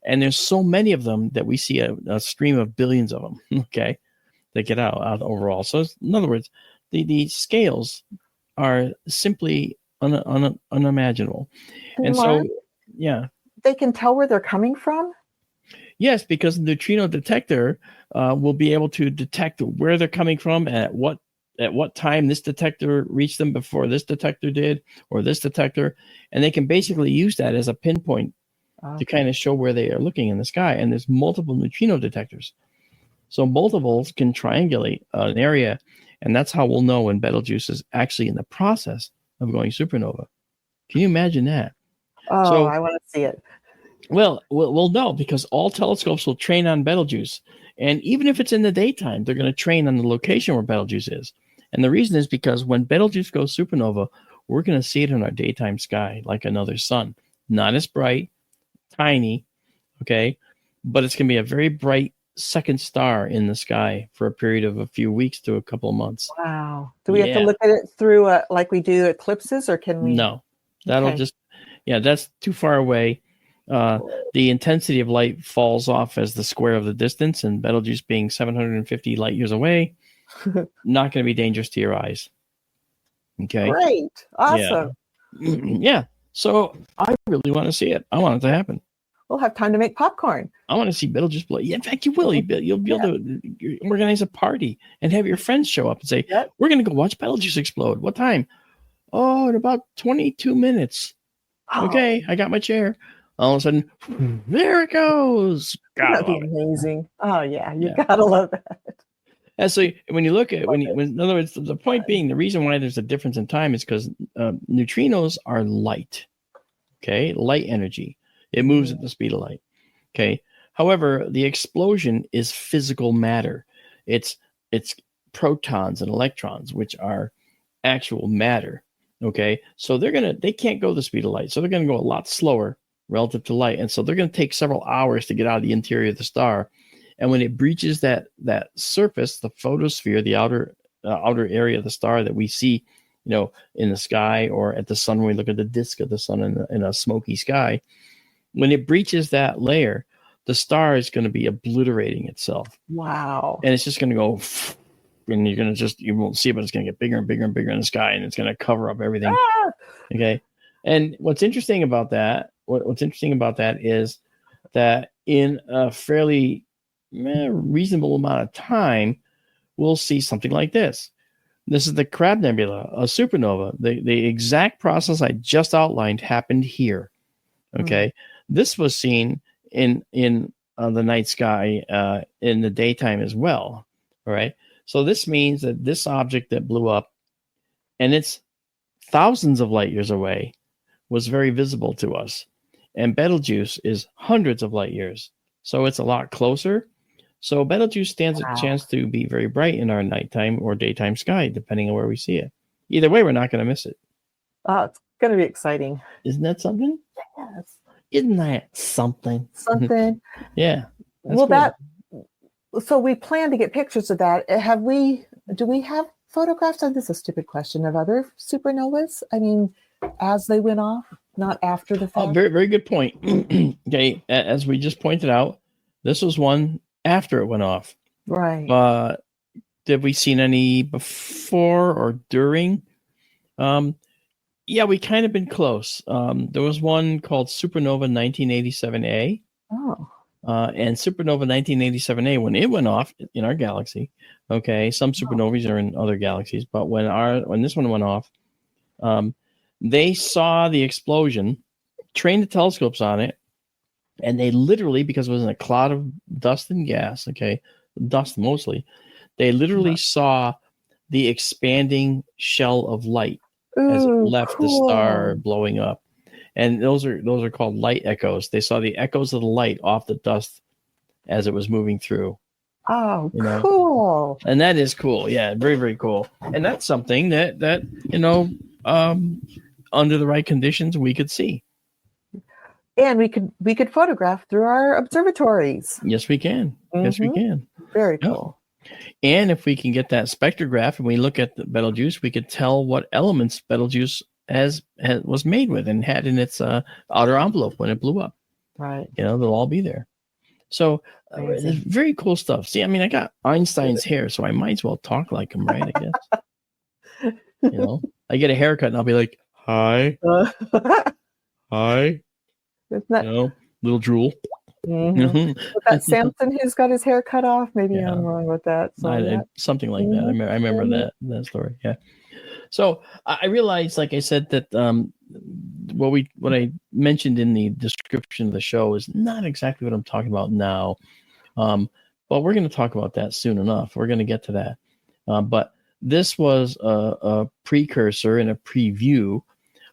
And there's so many of them that we see a stream of billions of them, okay, that get out overall. So in other words, the scales are simply unimaginable. And so, yeah. They can tell where they're coming from? Yes, because the neutrino detector will be able to detect where they're coming from and at what time this detector reached them before this detector did, or this detector. And they can basically use that as a pinpoint to kind of show where they are looking in the sky. And there's multiple neutrino detectors. So multiples can triangulate an area. And that's how we'll know when Betelgeuse is actually in the process of going supernova. Can you imagine that? Oh, So, I want to see it. well, no, because all telescopes will train on Betelgeuse. And even if it's in the daytime, they're going to train on the location where Betelgeuse is. And the reason is because when Betelgeuse goes supernova, we're going to see it in our daytime sky like another sun. Not as bright, tiny, okay? But it's going to be a very bright second star in the sky for a period of a few weeks to a couple of months. Wow. Do we have to look at it through like we do eclipses, or can we? No, that'll just, that's too far away. The intensity of light falls off as the square of the distance, and Betelgeuse being 750 light years away, not going to be dangerous to your eyes. Okay. Great. Awesome. Yeah. So I really want to see it. I want it to happen. We'll have time to make popcorn. I want to see Betelgeuse blow. Yeah, in fact, you will. You'll be able to organize a party and have your friends show up and say, we're going to go watch Betelgeuse explode. What time? Oh, in about 22 minutes. Oh. Okay, I got my chair. All of a sudden, there it goes. That'd be amazing. Oh, yeah. You got to love that. And so when you look at, in other words, the point being, the reason why there's a difference in time is because neutrinos are light. Okay, light energy. It moves at the speed of light. Okay. However, the explosion is physical matter. It's protons and electrons, which are actual matter. Okay. So they can't go the speed of light. So they're going to go a lot slower relative to light. And so they're going to take several hours to get out of the interior of the star. And when it breaches that surface, the photosphere, the outer area of the star that we see, in the sky or at the sun, when we look at the disk of the sun in a smoky sky, when it breaches that layer, the star is going to be obliterating itself. Wow. And it's just going to go, and you won't see it, but it's going to get bigger and bigger and bigger in the sky, and it's going to cover up everything. Ah! Okay. And what's interesting about that is that in a fairly reasonable amount of time, we'll see something like this. This is the Crab Nebula, a supernova. The exact process I just outlined happened here. Okay. This was seen in the night sky in the daytime as well. All right. So this means that this object that blew up, and it's thousands of light years away, was very visible to us. And Betelgeuse is hundreds of light years. So it's a lot closer. So Betelgeuse stands a chance to be very bright in our nighttime or daytime sky, depending on where we see it. Either way, we're not going to miss it. Oh, it's going to be exciting. Isn't that something? Yes. Isn't that something? Something. Yeah. Well, so we plan to get pictures of that. Do we have photographs? And this is a stupid question, of other supernovas? I mean, as they went off, not after the fact? Oh, very, very good point. Okay. As we just pointed out, this was one after it went off. Right. But did we seen any before or during? Yeah, we kind of been close. There was one called Supernova 1987A. Oh. And Supernova 1987A, when it went off in our galaxy, okay, some supernovas are in other galaxies, but when this one went off, they saw the explosion, trained the telescopes on it, and they literally, because it was in a cloud of dust and gas, okay, dust mostly, they literally saw the expanding shell of light as it left the star blowing up. And those are called light echoes. They saw the echoes of the light off the dust as it was moving through. Oh, cool. And that is cool. Yeah, very, very cool. And that's something that under the right conditions we could see. And we could photograph through our observatories. Yes, we can. Mm-hmm. Yes, we can. Very cool. And if we can get that spectrograph and we look at the Betelgeuse, we could tell what elements Betelgeuse was made with and had in its outer envelope when it blew up. Right. They'll all be there. So very cool stuff. See, I mean, I got Einstein's hair, so I might as well talk like him, right? I guess. I get a haircut and I'll be like, hi. Hi. Isn't that little drool. Mm-hmm. That Samson who's got his hair cut off. Maybe I'm wrong with that. Something like that. I remember that story. Yeah. So I realized, like I said, that what I mentioned in the description of the show is not exactly what I'm talking about now. But we're going to talk about that soon enough. We're going to get to that. But this was a precursor and a preview.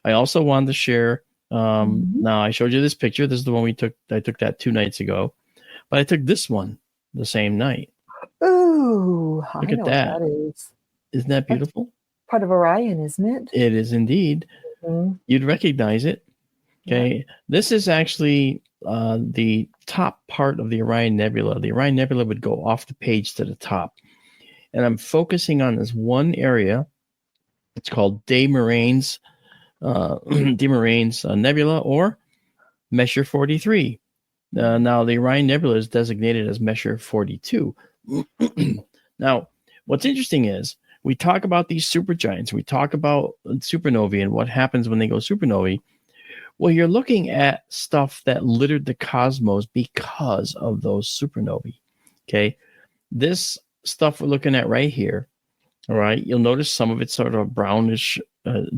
I also wanted to share. Now I showed you this picture. This is the one we took. I took that 2 nights ago, but I took this one the same night. Ooh, Look I at know that. what that is. Isn't that beautiful? That's part of Orion, isn't it? It is indeed. Mm-hmm. You'd recognize it. Okay. Yeah. This is actually the top part of the Orion Nebula. The Orion Nebula would go off the page to the top. And I'm focusing on this one area. It's called De Moraine's Nebula, or Messier 43. Now, the Orion Nebula is designated as Messier 42. Now, what's interesting is we talk about these supergiants. We talk about supernovae and what happens when they go supernovae. Well, you're looking at stuff that littered the cosmos because of those supernovae. Okay. This stuff we're looking at right here. All right. You'll notice some of it's sort of brownish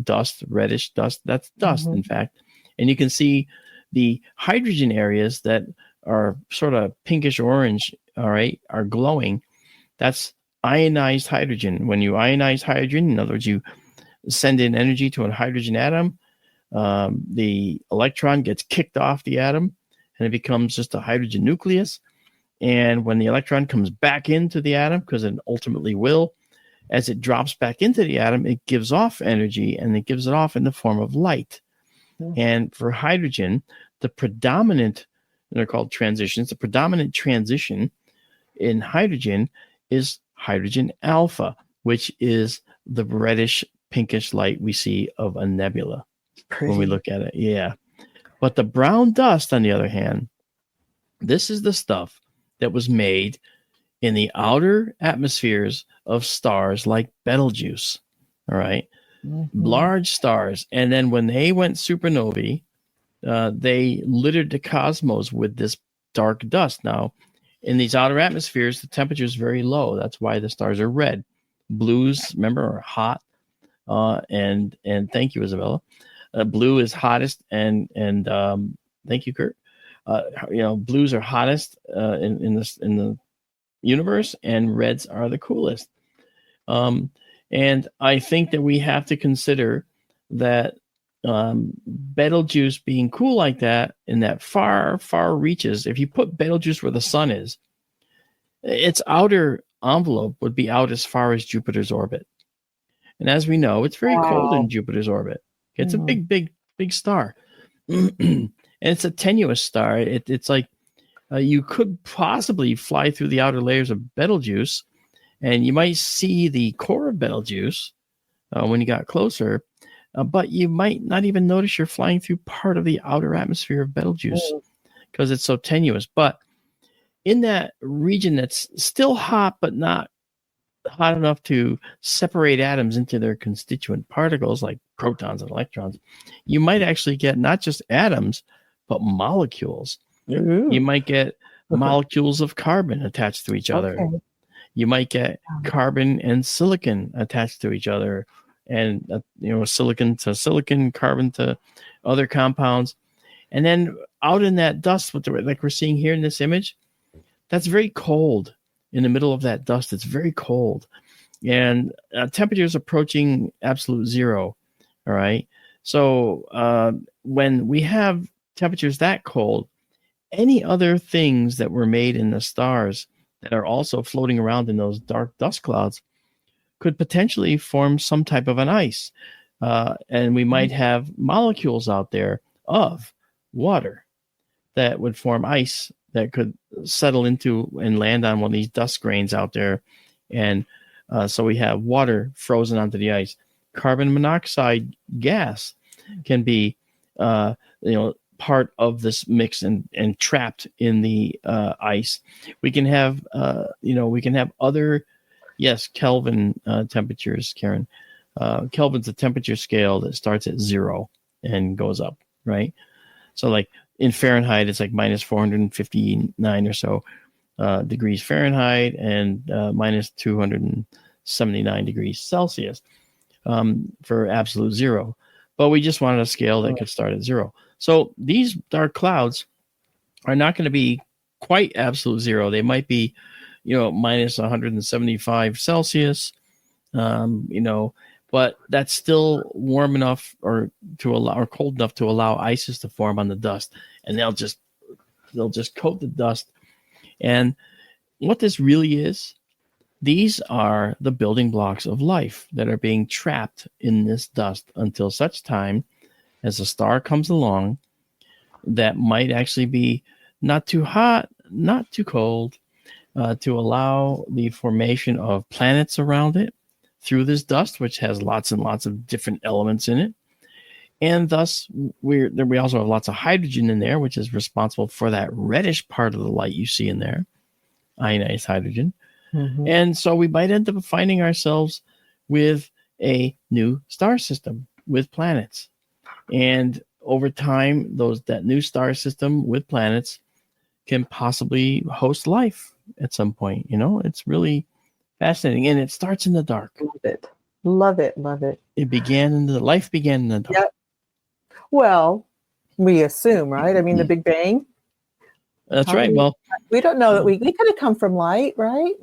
dust, reddish dust. That's dust, in fact. And you can see the hydrogen areas that are sort of pinkish orange, all right, are glowing. That's ionized hydrogen. When you ionize hydrogen, in other words, you send in energy to a hydrogen atom, the electron gets kicked off the atom and it becomes just a hydrogen nucleus. And when the electron comes back into the atom, because it ultimately will, as it drops back into the atom, it gives off energy, and it gives it off in the form of light. And for hydrogen, the predominant, they're called transitions, the predominant transition in hydrogen is hydrogen alpha, which is the reddish pinkish light we see of a nebula. Pretty. When we look at it. Yeah. But the brown dust, on the other hand, this is the stuff that was made in the outer atmospheres of stars like Betelgeuse. All right. Large stars. And then when they went supernovae, they littered the cosmos with this dark dust. Now, in these outer atmospheres, the temperature is very low. That's why the stars are red. Blues, remember, are hot. And thank you, Isabella. Blue is hottest, and thank you, Kurt. Blues are hottest in the universe, and reds are the coolest. And I think that we have to consider that Betelgeuse being cool like that in that far, far reaches. If you put Betelgeuse where the sun is, its outer envelope would be out as far as Jupiter's orbit. And as we know, it's very cold in Jupiter's orbit. It's a big, big, big star. And it's a tenuous star. It's like you could possibly fly through the outer layers of Betelgeuse, and you might see the core of Betelgeuse when you got closer, but you might not even notice you're flying through part of the outer atmosphere of Betelgeuse because it's so tenuous. But in that region that's still hot, but not hot enough to separate atoms into their constituent particles like protons and electrons, you might actually get not just atoms, but molecules. You might get molecules of carbon attached to each other. You might get carbon and silicon attached to each other, and silicon to silicon, carbon to other compounds. And then out in that dust, like we're seeing here in this image, that's very cold. In the middle of that dust, it's very cold, and temperatures approaching absolute zero. All right. So when we have temperatures that cold, any other things that were made in the stars that are also floating around in those dark dust clouds could potentially form some type of an ice. And we might have molecules out there of water that would form ice that could settle into and land on one of these dust grains out there. And so we have water frozen onto the ice. Carbon monoxide gas can be, part of this mix and trapped in the ice. We can have, other, Kelvin temperatures, Karen. Kelvin's a temperature scale that starts at 0 and goes up, right? So like in Fahrenheit, it's like minus 459 or so degrees Fahrenheit and minus 279 degrees Celsius for absolute zero. But we just wanted a scale that could start at 0. So these dark clouds are not going to be quite absolute zero. They might be, minus 175 Celsius, You know, but that's still warm enough or cold enough to allow ices to form on the dust, and they'll just coat the dust. And what this really is, these are the building blocks of life that are being trapped in this dust until such time as a star comes along that might actually be not too hot, not too cold, to allow the formation of planets around it through this dust, which has lots and lots of different elements in it. And thus, we also have lots of hydrogen in there, which is responsible for that reddish part of the light you see in there, ionized hydrogen. Mm-hmm. And so we might end up finding ourselves with a new star system with planets. And over time, that new star system with planets can possibly host life at some point. You know, it's really fascinating. And it starts in the dark. Love it. Love it. Love it. Life began in the dark. Yep. Well, we assume, right? I mean, the Big Bang. That's right. Well, we don't know that we could have come from light, right?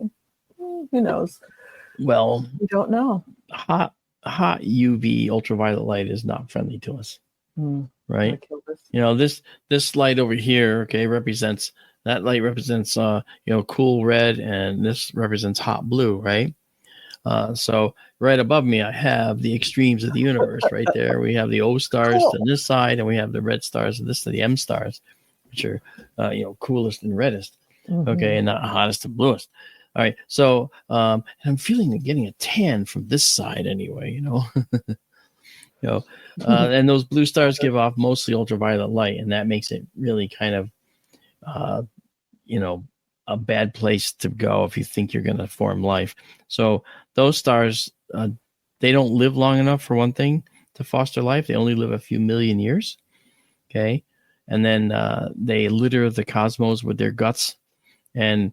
Who knows? Well, we don't know. Hot UV ultraviolet light is not friendly to us, right? You know, this light over here, okay, represents cool red, and this represents hot blue, right? So right above me, I have the extremes of the universe right there. We have the O stars to this side, and we have the red stars to this, to the M stars, which are, coolest and reddest, okay, and not hottest and bluest. All right, so and I'm feeling getting a tan from this side anyway, and those blue stars give off mostly ultraviolet light, and that makes it really kind of, a bad place to go if you think you're going to form life. So those stars, they don't live long enough, for one thing, to foster life. They only live a few million years, okay? And then they litter the cosmos with their guts, and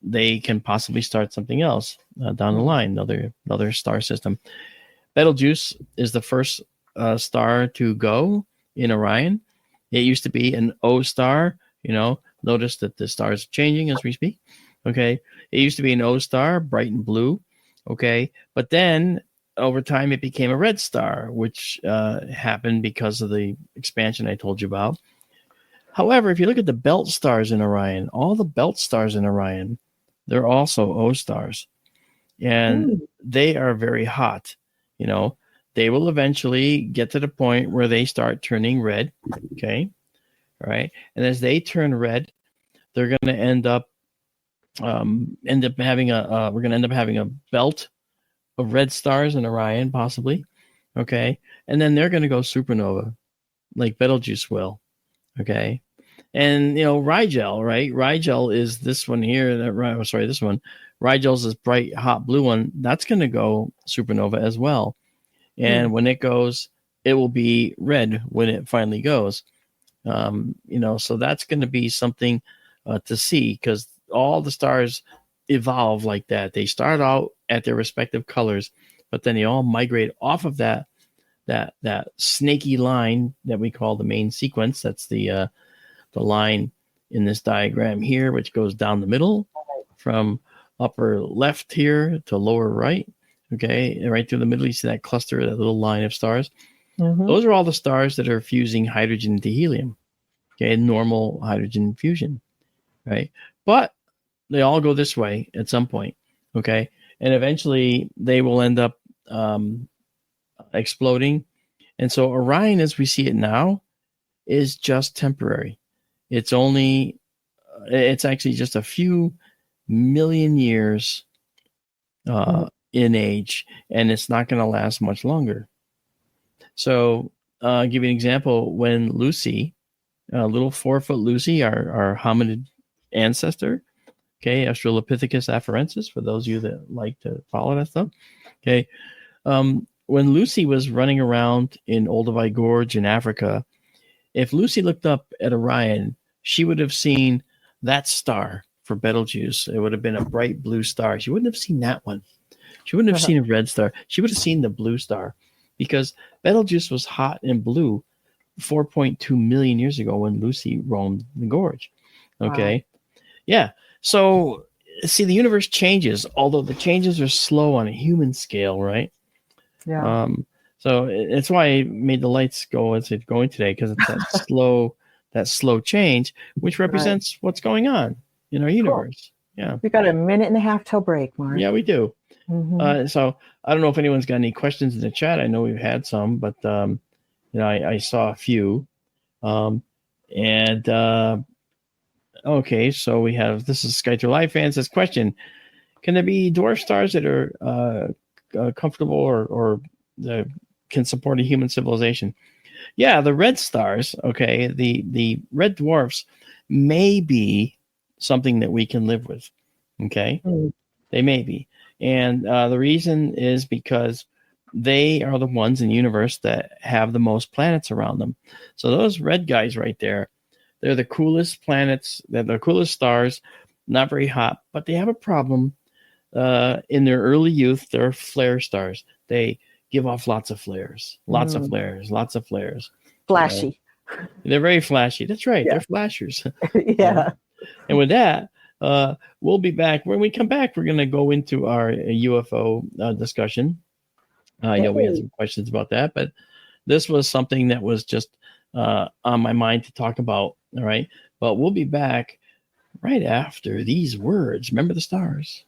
they can possibly start something else down the line, another star system. Betelgeuse is the first star to go in Orion. It used to be an O star. Notice that the star is changing as we speak. Okay, it used to be an O star, bright and blue. Okay, but then over time it became a red star, which happened because of the expansion I told you about. However, if you look at the belt stars in Orion, all the belt stars in Orion, they're also O stars, and they are very hot. They will eventually get to the point where they start turning red. Okay, all right, and as they turn red, they're going to end up having a belt of red stars in Orion, possibly. Okay, and then they're going to go supernova, like Betelgeuse will. Okay. And, Rigel, right? Rigel is this one here. This one. Rigel's this bright, hot blue one. That's going to go supernova as well. And when it goes, it will be red when it finally goes. So that's going to be something to see, because all the stars evolve like that. They start out at their respective colors, but then they all migrate off of that snaky line that we call the main sequence. That's the line in this diagram here, which goes down the middle from upper left here to lower right. Okay, and right through the middle, you see that cluster, that little line of stars. Those are all the stars that are fusing hydrogen into helium. Okay, normal hydrogen fusion, right? But they all go this way at some point. Okay, and eventually they will end up exploding. And so Orion, as we see it now, is just temporary. It's actually just a few million years in age, and it's not going to last much longer. So I'll give you an example. When Lucy, little 4-foot Lucy, our hominid ancestor, okay, Australopithecus afarensis, for those of you that like to follow that stuff, okay, when Lucy was running around in Olduvai Gorge in Africa, if Lucy looked up at Orion, she would have seen that star for Betelgeuse. It would have been a bright blue star. She wouldn't have seen that one. She wouldn't have seen a red star. She would have seen the blue star, because Betelgeuse was hot and blue 4.2 million years ago when Lucy roamed the gorge. Okay. Wow. Yeah. So see, the universe changes, although the changes are slow on a human scale, right? Yeah. So it's why I made the lights go as it's going today, because it's that slow change, which represents what's going on in our universe. Cool. Yeah. We got a minute and a half till break, Mark. Yeah, we do. Mm-hmm. So I don't know if anyone's got any questions in the chat. I know we've had some, but I saw a few. Okay, so we have, this is Sky to Live fan says, question: can there be dwarf stars that are comfortable or can support a human civilization? Yeah, the red stars, okay, the red dwarfs may be something that we can live with, okay? They may be. And the reason is because they are the ones in the universe that have the most planets around them. So those red guys right there, they're the coolest planets, they're the coolest stars, not very hot, but they have a problem. In their early youth, they're flare stars. They give off lots of flares, lots of flares. Flashy. They're very flashy. That's right. Yeah. They're flashers. Yeah. And with that, we'll be back. When we come back, we're going to go into our UFO discussion. I know we had some questions about that, but this was something that was just on my mind to talk about. All right. But we'll be back right after these words. Remember the stars.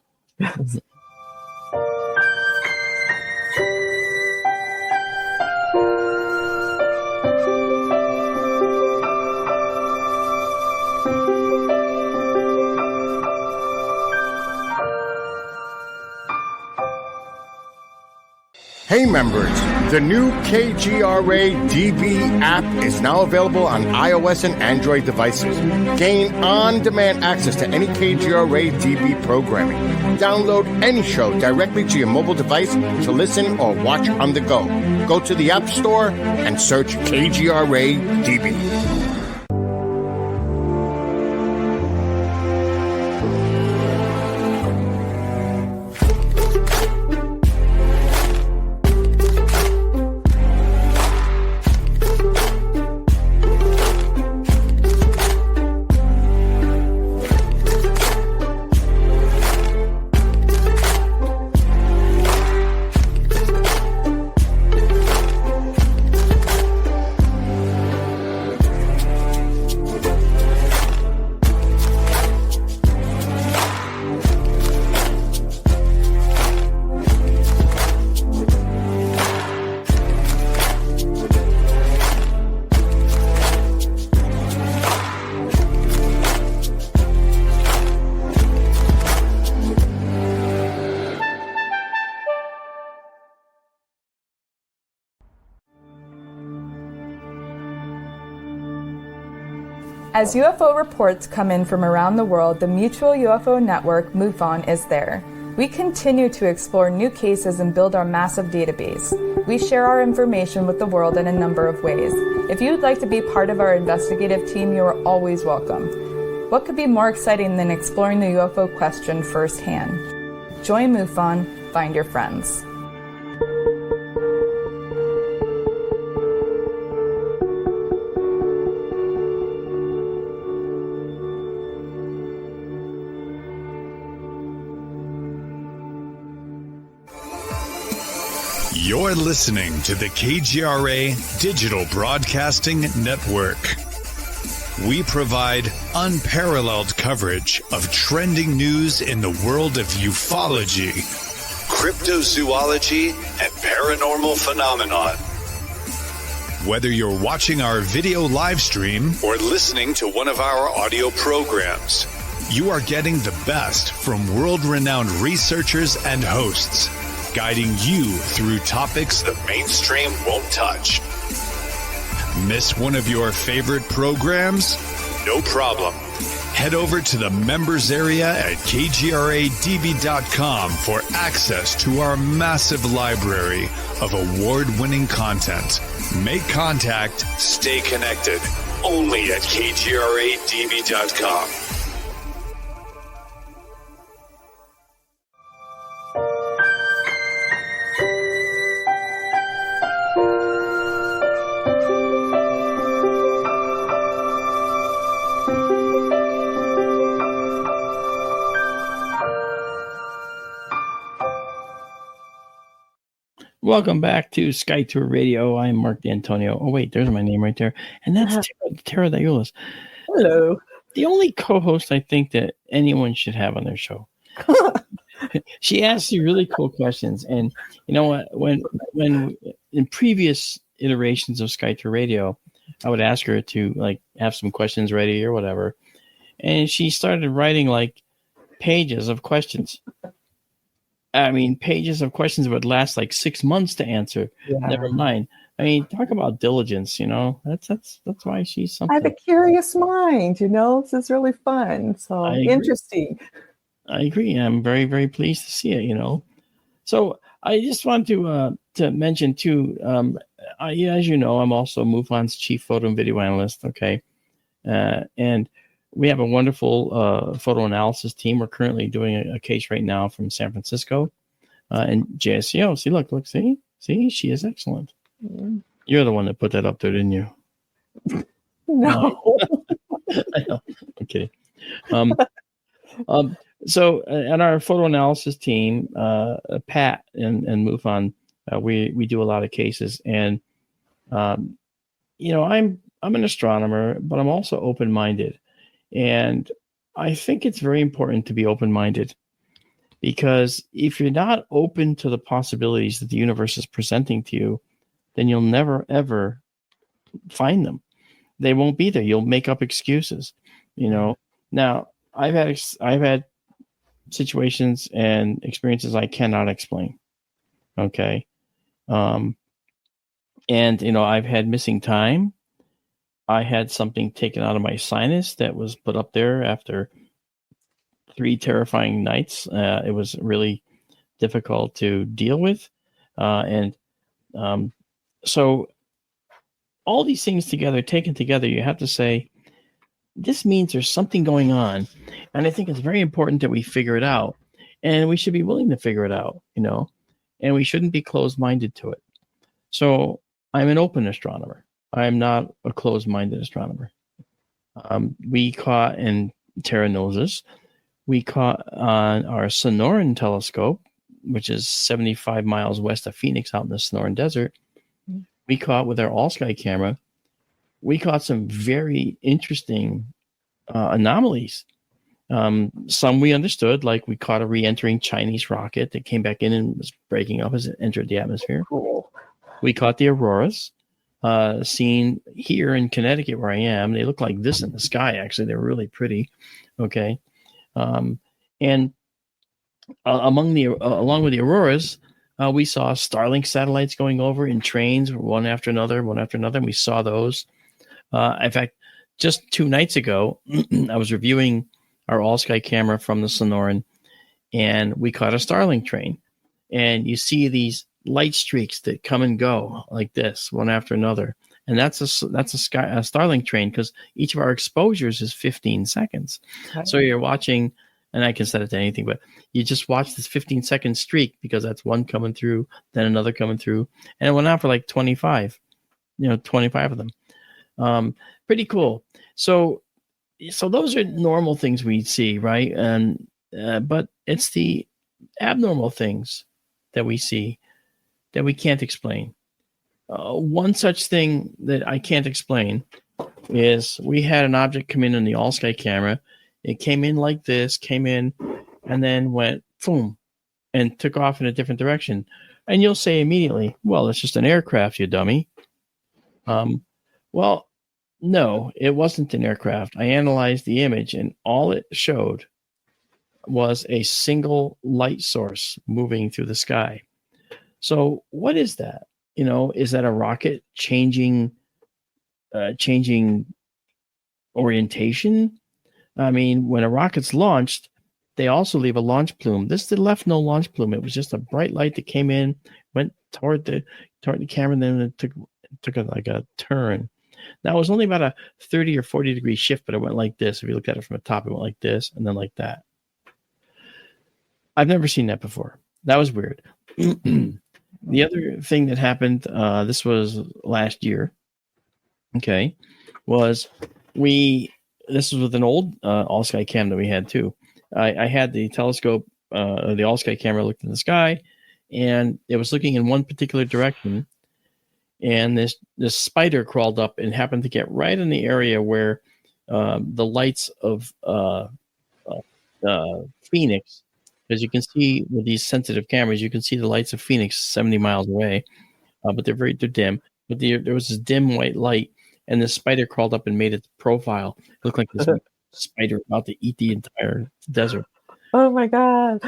Hey members, the new KGRA DB app is now available on iOS and Android devices. Gain on-demand access to any KGRA DB programming. Download any show directly to your mobile device to listen or watch on the go. Go to the App Store and search KGRA DB. As UFO reports come in from around the world, the Mutual UFO Network, MUFON, is there. We continue to explore new cases and build our massive database. We share our information with the world in a number of ways. If you'd like to be part of our investigative team, you are always welcome. What could be more exciting than exploring the UFO question firsthand? Join MUFON, find your friends. You're listening to the KGRA Digital Broadcasting Network. We provide unparalleled coverage of trending news in the world of ufology, cryptozoology, and paranormal phenomenon. Whether you're watching our video live stream or listening to one of our audio programs, you are getting the best from world-renowned researchers and hosts, guiding you through topics the mainstream won't touch. Miss one of your favorite programs? No problem. Head over to the members area at kgradb.com for access to our massive library of award-winning content. Make contact, stay connected, only at kgradb.com. Welcome back to Sky Tour Radio. I'm Mark D'Antonio. Oh, wait, there's my name right there. And that's Tara Diulis. Hello. The only co-host I think that anyone should have on their show. She asks you really cool questions. And you know what? When in previous iterations of Sky Tour Radio, I would ask her to like have some questions ready or whatever. And she started writing like pages of questions. I mean, pages of questions would last like 6 months to answer. Yeah. Never mind. I mean, talk about diligence, you know. That's why she's something. I have a curious mind, you know. This is really fun. So interesting. I agree. I'm very, very pleased to see it, you know. So I just want to mention too, as you know, I'm also MUFON's chief photo and video analyst, okay? And we have a wonderful photo analysis team. We're currently doing a case right now from San Francisco and JSCO. See, look, see, she is excellent. Mm-hmm. You're the one that put that up there, didn't you? No. I know. Okay. So on our photo analysis team, Pat and MUFON, we do a lot of cases. And, you know, I'm an astronomer, but I'm also open-minded. And I think it's very important to be open-minded because if you're not open to the possibilities that the universe is presenting to you, then you'll never, ever find them. They won't be there. You'll make up excuses, you know. Now, I've had situations and experiences I cannot explain. Okay. And, you know, I've had missing time. I had something taken out of my sinus that was put up there after 3 terrifying nights. It was really difficult to deal with. So all these things taken together, you have to say, this means there's something going on. And I think it's very important that we figure it out. And we should be willing to figure it out, you know, and we shouldn't be closed-minded to it. So I'm an open astronomer. I'm not a closed-minded astronomer. We caught, and Tara knows this, we caught on our Sonoran telescope, which is 75 miles west of Phoenix out in the Sonoran Desert. We caught with our all-sky camera, we caught some very interesting anomalies. Some we understood, like we caught a re-entering Chinese rocket that came back in and was breaking up as it entered the atmosphere. Cool. We caught the auroras. Seen here in Connecticut where I am. They look like this in the sky, actually. They're really pretty. Okay. And along with the auroras, we saw Starlink satellites going over in trains, one after another, and we saw those. In fact, just 2 nights ago, I was reviewing our all-sky camera from the Sonoran, and we caught a Starlink train. And you see these light streaks that come and go like this, one after another, and that's a Starlink train because each of our exposures is 15 seconds. Okay. So you're watching, and I can set it to anything, but you just watch this 15-second streak because that's one coming through, then another coming through, and it went on for like 25 of them. Pretty cool. So those are normal things we see, right? And but it's the abnormal things that we see that we can't explain. One such thing that I can't explain is we had an object come in the all-sky camera. It came in like this, and then went boom, and took off in a different direction. And you'll say immediately, well, it's just an aircraft, you dummy. Well, no, it wasn't an aircraft. I analyzed the image, and all it showed was a single light source moving through the sky. So what is that? You know, is that a rocket changing orientation? I mean, when a rocket's launched, they also leave a launch plume. This left no launch plume. It was just a bright light that came in, went toward the camera, and then it took a turn. Now, it was only about a 30 or 40 degree shift, but it went like this. If you looked at it from the top, it went like this and then like that. I've never seen that before. That was weird. The other thing that happened, this was last year, okay, was this was with an old all-sky cam that we had too. I had the telescope, the all-sky camera looked in the sky, and it was looking in one particular direction. And this spider crawled up and happened to get right in the area where the lights of Phoenix, as you can see with these sensitive cameras, you can see the lights of Phoenix 70 miles away, but they're dim. But there was this dim white light, and the spider crawled up and made its profile. It looked like this spider about to eat the entire desert. Oh my God.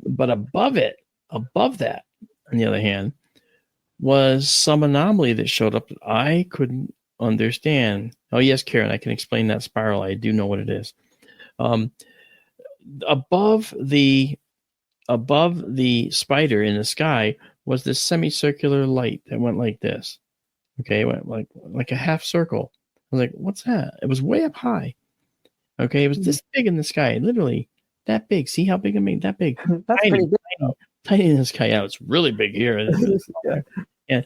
But above that, on the other hand, was some anomaly that showed up that I couldn't understand. Oh, yes, Karen, I can explain that spiral. I do know what it is. Above the spider in the sky was this semicircular light that went like this. Okay, it went like a half circle. I was like, what's that? It was way up high. Okay, it was this big in the sky, literally that big. See how big I mean? That big. That's tiny, pretty big. tiny in the sky. Yeah, it's really big here. Yeah.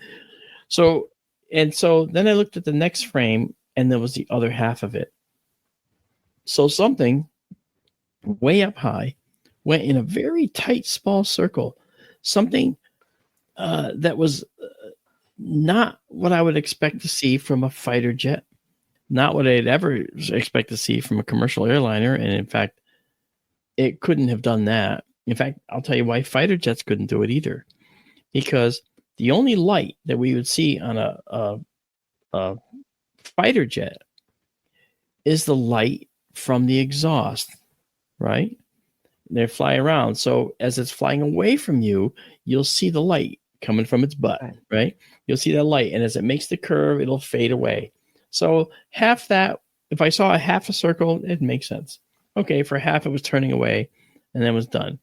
So then I looked at the next frame, and there was the other half of it. So something way up high went in a very tight, small circle. Something that was not what I would expect to see from a fighter jet, not what I'd ever expect to see from a commercial airliner. And in fact, it couldn't have done that. In fact, I'll tell you why fighter jets couldn't do it either. Because the only light that we would see on a fighter jet is the light from the exhaust, right? They fly around. So as it's flying away from you, you'll see the light coming from its butt, right? You'll see that light. And as it makes the curve, it'll fade away. So half that, if I saw a half a circle, it makes sense. Okay, for half it was turning away and then was done.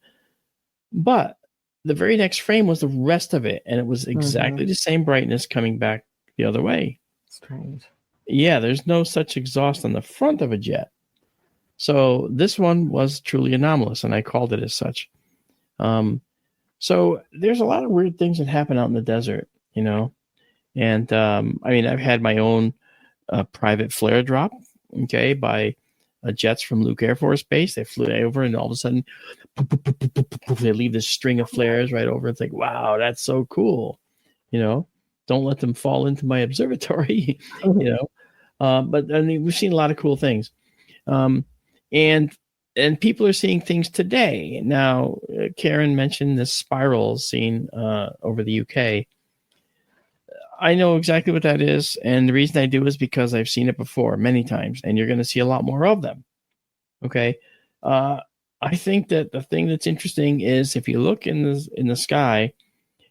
But the very next frame was the rest of it, and it was exactly the same brightness coming back the other way. Strange. Yeah, there's no such exhaust on the front of a jet. So this one was truly anomalous, and I called it as such. So there's a lot of weird things that happen out in the desert, you know. And I mean, I've had my own private flare drop, okay, by jets from Luke Air Force Base. They flew over, and all of a sudden, they leave this string of flares right over. It's like, wow, that's so cool. You know, don't let them fall into my observatory. You know, but I mean, we've seen a lot of cool things, and people are seeing things today. Now, Karen mentioned this spiral seen over the UK. I know exactly what that is, and the reason I do is because I've seen it before many times, and you're going to see a lot more of them. Okay, I think that the thing that's interesting is if you look in the sky,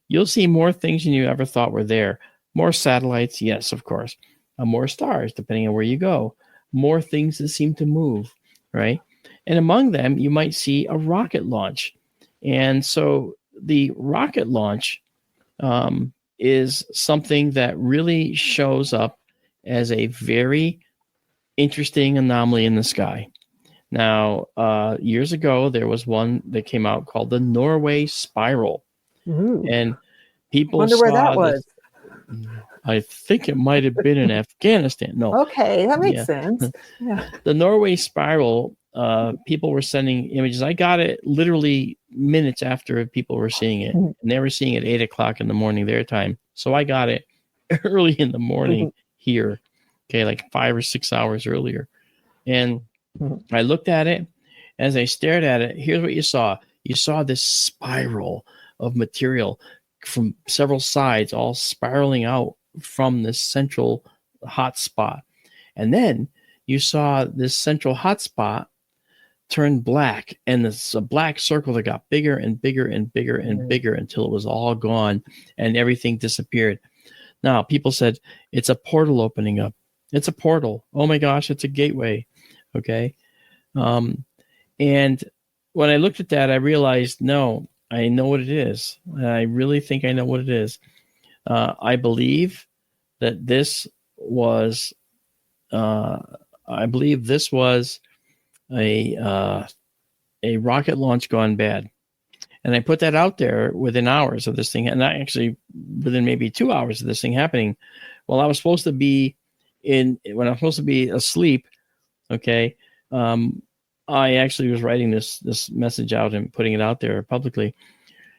you'll see more things than you ever thought were there. More satellites, yes, of course. More stars, depending on where you go. More things that seem to move, right? And among them, you might see a rocket launch, and so the rocket launch is something that really shows up as a very interesting anomaly in the sky. Now, years ago, there was one that came out called the Norway Spiral. Ooh. And people Wonder where that was. I think it might have been in Afghanistan. No. Okay, that makes sense. Yeah. The Norway Spiral, people were sending images. I got it literally minutes after people were seeing it. And they were seeing it at 8 o'clock in the morning their time. So I got it early in the morning here. Okay, like 5 or 6 hours earlier. And I looked at it. As I stared at it, here's what you saw. You saw this spiral of material from several sides, all spiraling out from this central hot spot. And then you saw this central hot spot turn black, and it's a black circle that got bigger and bigger and bigger and bigger until it was all gone and everything disappeared. Now, people said, it's a portal opening up. It's a portal. Oh my gosh, it's a gateway. Okay. And when I looked at that, I realized, no, I know what it is. I really think I know what it is. I believe that this was, a rocket launch gone bad. And I put that out there within hours of this thing, and I actually within maybe 2 hours of this thing happening. Well, I was supposed to be when I'm supposed to be asleep. Okay. I actually was writing this message out and putting it out there publicly.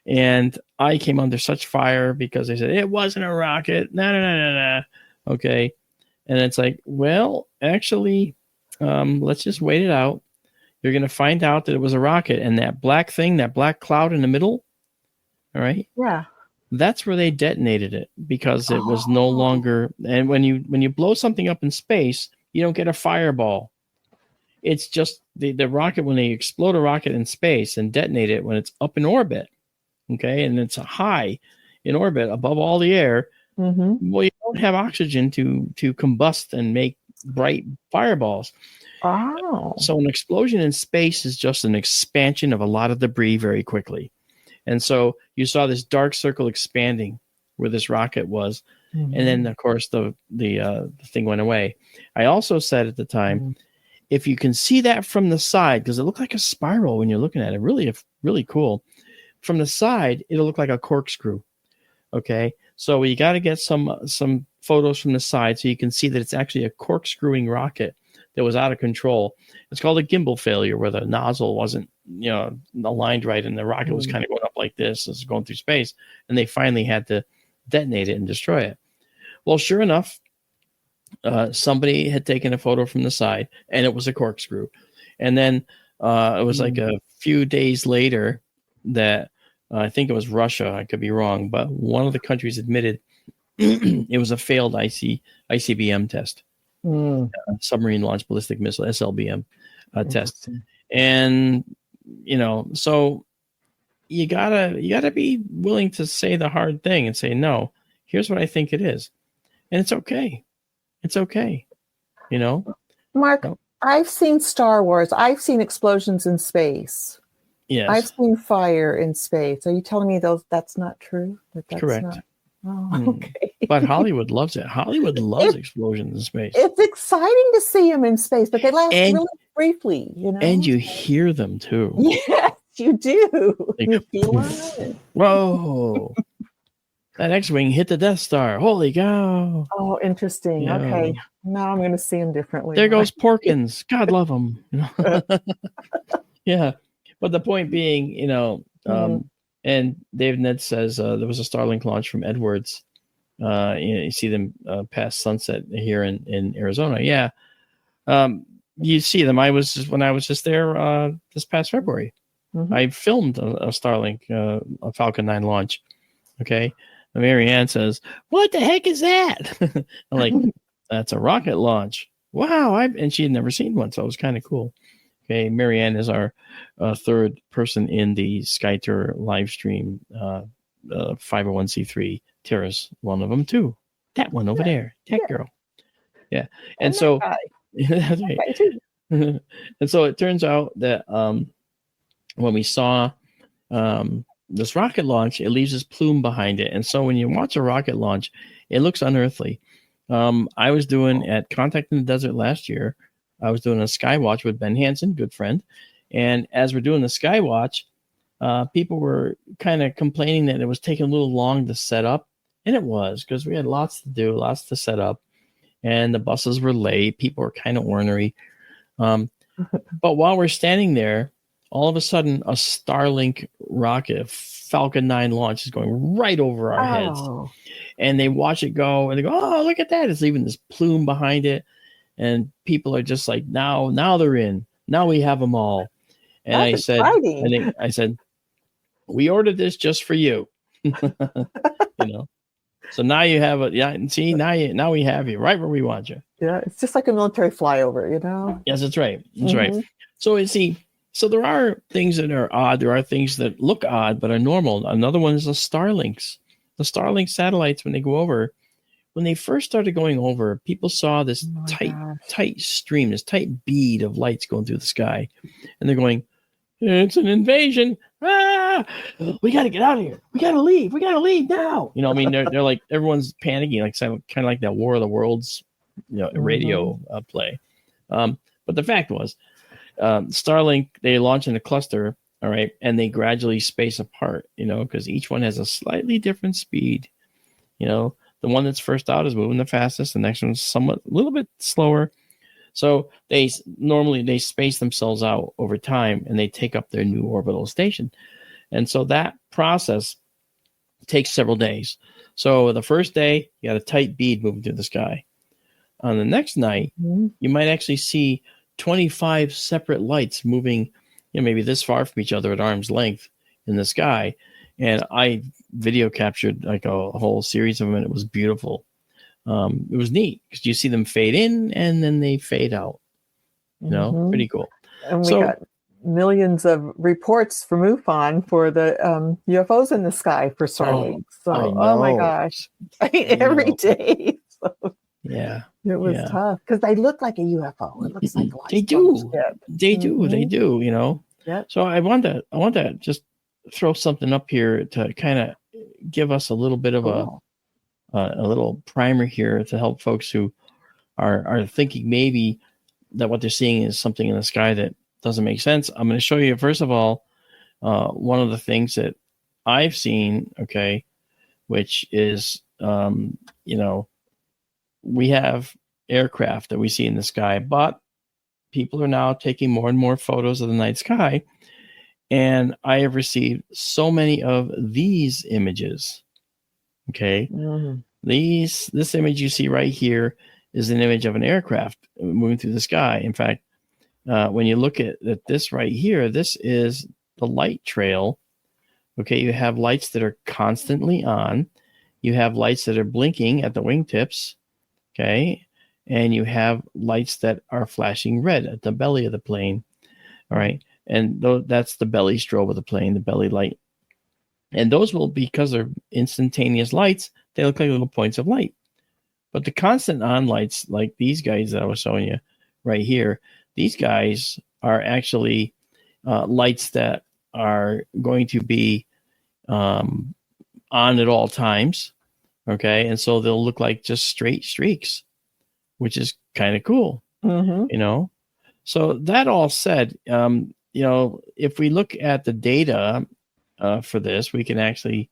And I came under such fire because they said it wasn't a rocket. No. Okay. And it's like, well, actually, let's just wait it out. You're going to find out that it was a rocket, and that black thing, that black cloud in the middle. All right. Yeah. That's where they detonated it, because it was no longer. And when you blow something up in space, you don't get a fireball. It's just the rocket, when they explode a rocket in space and detonate it when it's up in orbit. Okay. And it's high in orbit above all the air. Mm-hmm. Well, you don't have oxygen to combust and make bright fireballs. Oh. So an explosion in space is just an expansion of a lot of debris very quickly. And so you saw this dark circle expanding where this rocket was. Mm-hmm. And then, of course, the thing went away. I also said at the time, if you can see that from the side, because it looked like a spiral when you're looking at it, really cool. From the side, it'll look like a corkscrew. Okay. So you got to get some photos from the side so you can see that it's actually a corkscrewing rocket that was out of control. It's called a gimbal failure, where the nozzle wasn't, aligned right, and the rocket was kind of going up like this as going through space, and they finally had to detonate it and destroy it. Well, sure enough, somebody had taken a photo from the side, and it was a corkscrew. And then it was like a few days later that I think it was Russia, I could be wrong, but one of the countries admitted it was a failed ICBM test, submarine launched ballistic missile, SLBM test. And so you gotta be willing to say the hard thing and say, no, here's what I think it is, and it's okay. Mark, I've seen Star Wars. I've seen explosions in space. Yes. I've seen fire in space. Are you telling me that's not true? That's correct. Not... Oh, okay. But Hollywood loves it. Hollywood loves explosions in space. It's exciting to see them in space, but they last really briefly, And you hear them too. Yes, you do. You feel it. Whoa. That X-Wing hit the Death Star. Holy cow. Oh, interesting. Yeah. Okay. Now I'm going to see them differently. There goes Porkins. God love him. Yeah. But the point being, and David Ned says there was a Starlink launch from Edwards. You see them past sunset here in Arizona. Yeah. You see them. When I was just there this past February. I filmed a Starlink, a Falcon 9 launch. Okay. And Mary Ann says, "What the heck is that?" I'm like, "That's a rocket launch." Wow. And she had never seen one. So it was kind of cool. Okay. Mary Ann is our third person in the Sky Tour live stream, 501c3. Tara's one of them too. That one over there. That girl. Yeah. And so, that's right. And so it turns out that when we saw this rocket launch, it leaves this plume behind it. And so when you watch a rocket launch, it looks unearthly. I was doing at Contact in the Desert last year, I was doing a Skywatch with Ben Hansen, good friend. And as we're doing the Skywatch, people were kind of complaining that it was taking a little long to set up. And it was, because we had lots to do, lots to set up. And the buses were late. People were kind of ornery. But while we're standing there, all of a sudden, a Starlink rocket, Falcon 9 launch is going right over our heads. And they watch it go, and they go, "Oh, look at that. It's leaving this plume behind it." And people are just like, now they're in. Now we have them all. And I said, "We ordered this just for you." So now you have it. Yeah. And see, now we have you right where we want you. Yeah. It's just like a military flyover, Yes, that's right. That's right. So so there are things that are odd. There are things that look odd, but are normal. Another one is the Starlinks. The Starlink satellites, when they go over, when they first started going over, people saw this tight stream, this tight bead of lights going through the sky. And they're going, "It's an invasion. Ah, we got to get out of here. We got to leave. We got to leave now." They're like, everyone's panicking, like kind of like that War of the Worlds, radio play. But the fact was, Starlink, they launch in a cluster, all right, and they gradually space apart, because each one has a slightly different speed. The one that's first out is moving the fastest. The next one's a little bit slower. So they space themselves out over time, and they take up their new orbital station. And so that process takes several days. So the first day, you got a tight bead moving through the sky. On the next night, you might actually see 25 separate lights moving, maybe this far from each other at arm's length in the sky. And I video captured like a whole series of them, and it was beautiful. It was neat because you see them fade in and then they fade out. Pretty cool. And we got millions of reports from MUFON for the UFOs in the sky for Starlink. Oh my gosh, every day. So, yeah, it was tough because they look like a UFO. It looks like a they do. They do. Yep. So I want to just throw something up here to kind of give us a little bit of a little primer here to help folks who are thinking maybe that what they're seeing is something in the sky that doesn't make sense. I'm going to show you, first of all, one of the things that I've seen, okay, which is, we have aircraft that we see in the sky, but people are now taking more and more photos of the night sky. And I have received so many of these images. Okay. This image you see right here is an image of an aircraft moving through the sky. In fact, when you look at this right here, this is the light trail. Okay. You have lights that are constantly on. You have lights that are blinking at the wingtips. Okay. And you have lights that are flashing red at the belly of the plane. All right. And that's the belly strobe of the plane, the belly light. And those will, because they're instantaneous lights, they look like little points of light. But the constant on lights, like these guys that I was showing you right here, these guys are actually lights that are going to be on at all times. Okay. And so they'll look like just straight streaks, which is kind of cool, So that all said, if we look at the data for this, we can actually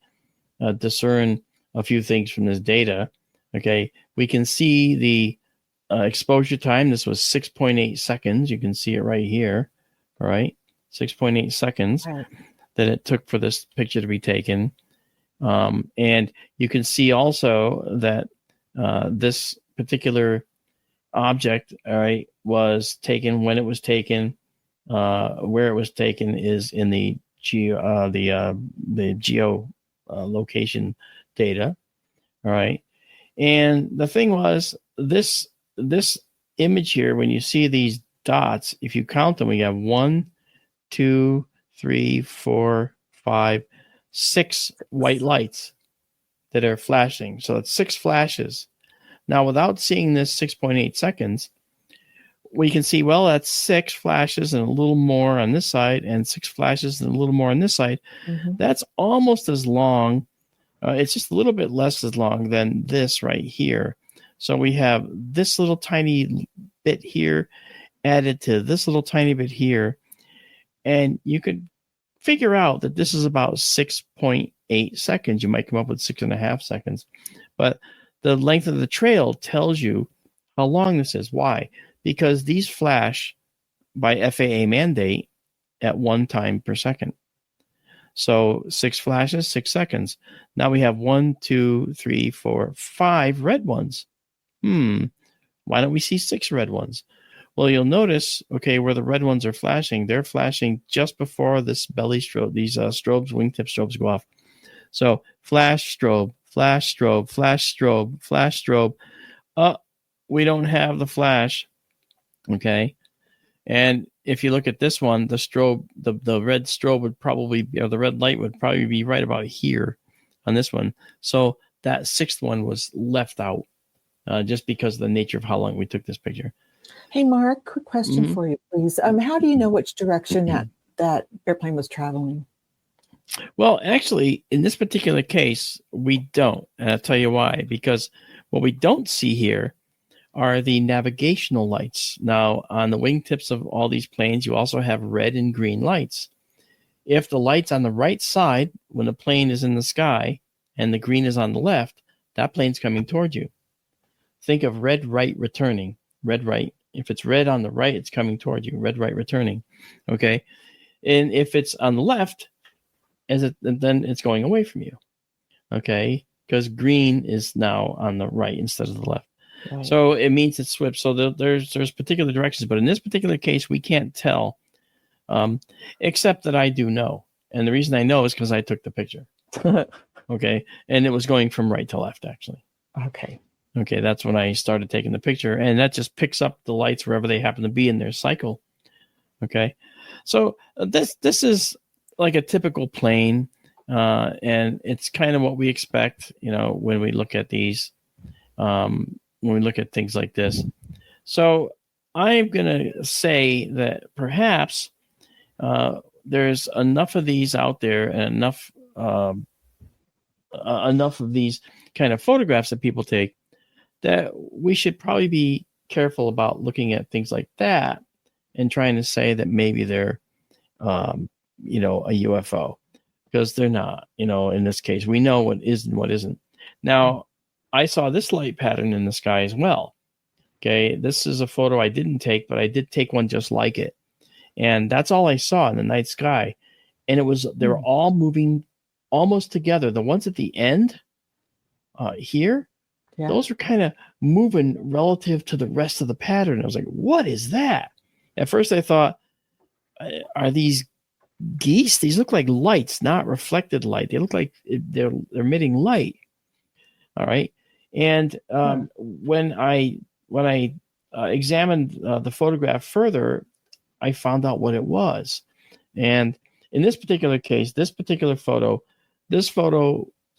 discern a few things from this data. Okay, we can see the exposure time. This was 6.8 seconds. You can see it right here. All right, 6.8 seconds that it took for this picture to be taken. And you can see also that this particular object, all right, was taken when it was taken. Where it was taken is in the geo location data. All right. And the thing was, this image here, when you see these dots, if you count them, we have 1, 2, 3, 4, 5, 6 white lights that are flashing. So it's 6 flashes. Now, without seeing this 6.8 seconds, we can see, well, that's 6 flashes and a little more on this side, and 6 flashes and a little more on this side. That's almost as long. It's just a little bit less as long than this right here. So we have this little tiny bit here added to this little tiny bit here. And you could figure out that this is about 6.8 seconds. You might come up with 6.5 seconds. But the length of the trail tells you how long this is. Why? Because these flash by FAA mandate at 1 time per second. So 6 flashes, 6 seconds. Now we have 1, 2, 3, 4, 5 red ones. Why don't we see 6 red ones? Well, you'll notice, okay, where the red ones are flashing, they're flashing just before this belly strobe, these strobes, wingtip strobes go off. So flash, strobe, flash, strobe, flash, strobe, flash, strobe. We don't have the flash. Okay. And if you look at this one, the strobe, the red strobe would probably, or the red light would probably be right about here on this one. So that 6th one was left out just because of the nature of how long we took this picture. Hey, Mark, quick question for you, please. How do you know which direction that airplane was traveling? Well, actually, in this particular case, we don't. And I'll tell you why. Because what we don't see here are the navigational lights. Now, on the wingtips of all these planes, you also have red and green lights. If the light's on the right side, when the plane is in the sky, and the green is on the left, that plane's coming toward you. Think of red right returning. Red right. If it's red on the right, it's coming toward you. Red right returning. Okay. And if it's on the left, then it's going away from you. Okay, because green is now on the right instead of the left. Right. So it means it's switched. So there's particular directions, but in this particular case, we can't tell, except that I do know. And the reason I know is because I took the picture. Okay, and it was going from right to left, actually. Okay. Okay, that's when I started taking the picture, and that just picks up the lights wherever they happen to be in their cycle. Okay, so this is like a typical plane, and it's kind of what we expect, when we look at these, when we look at things like this. So I'm going to say that perhaps there's enough of these out there and enough of these kind of photographs that people take that we should probably be careful about looking at things like that and trying to say that maybe they're, a UFO, because they're not. In this case, we know what is and what isn't. Now, I saw this light pattern in the sky as well. Okay, this is a photo I didn't take, but I did take one just like it, and that's all I saw in the night sky. And they were all moving almost together. The ones at the end here, those are kind of moving relative to the rest of the pattern. I was like, what is that? At first I thought, are these geese? These look like lights, not reflected light. They look like they're emitting light. All right. And when I examined the photograph further, I found out what it was. And in this particular case, this photo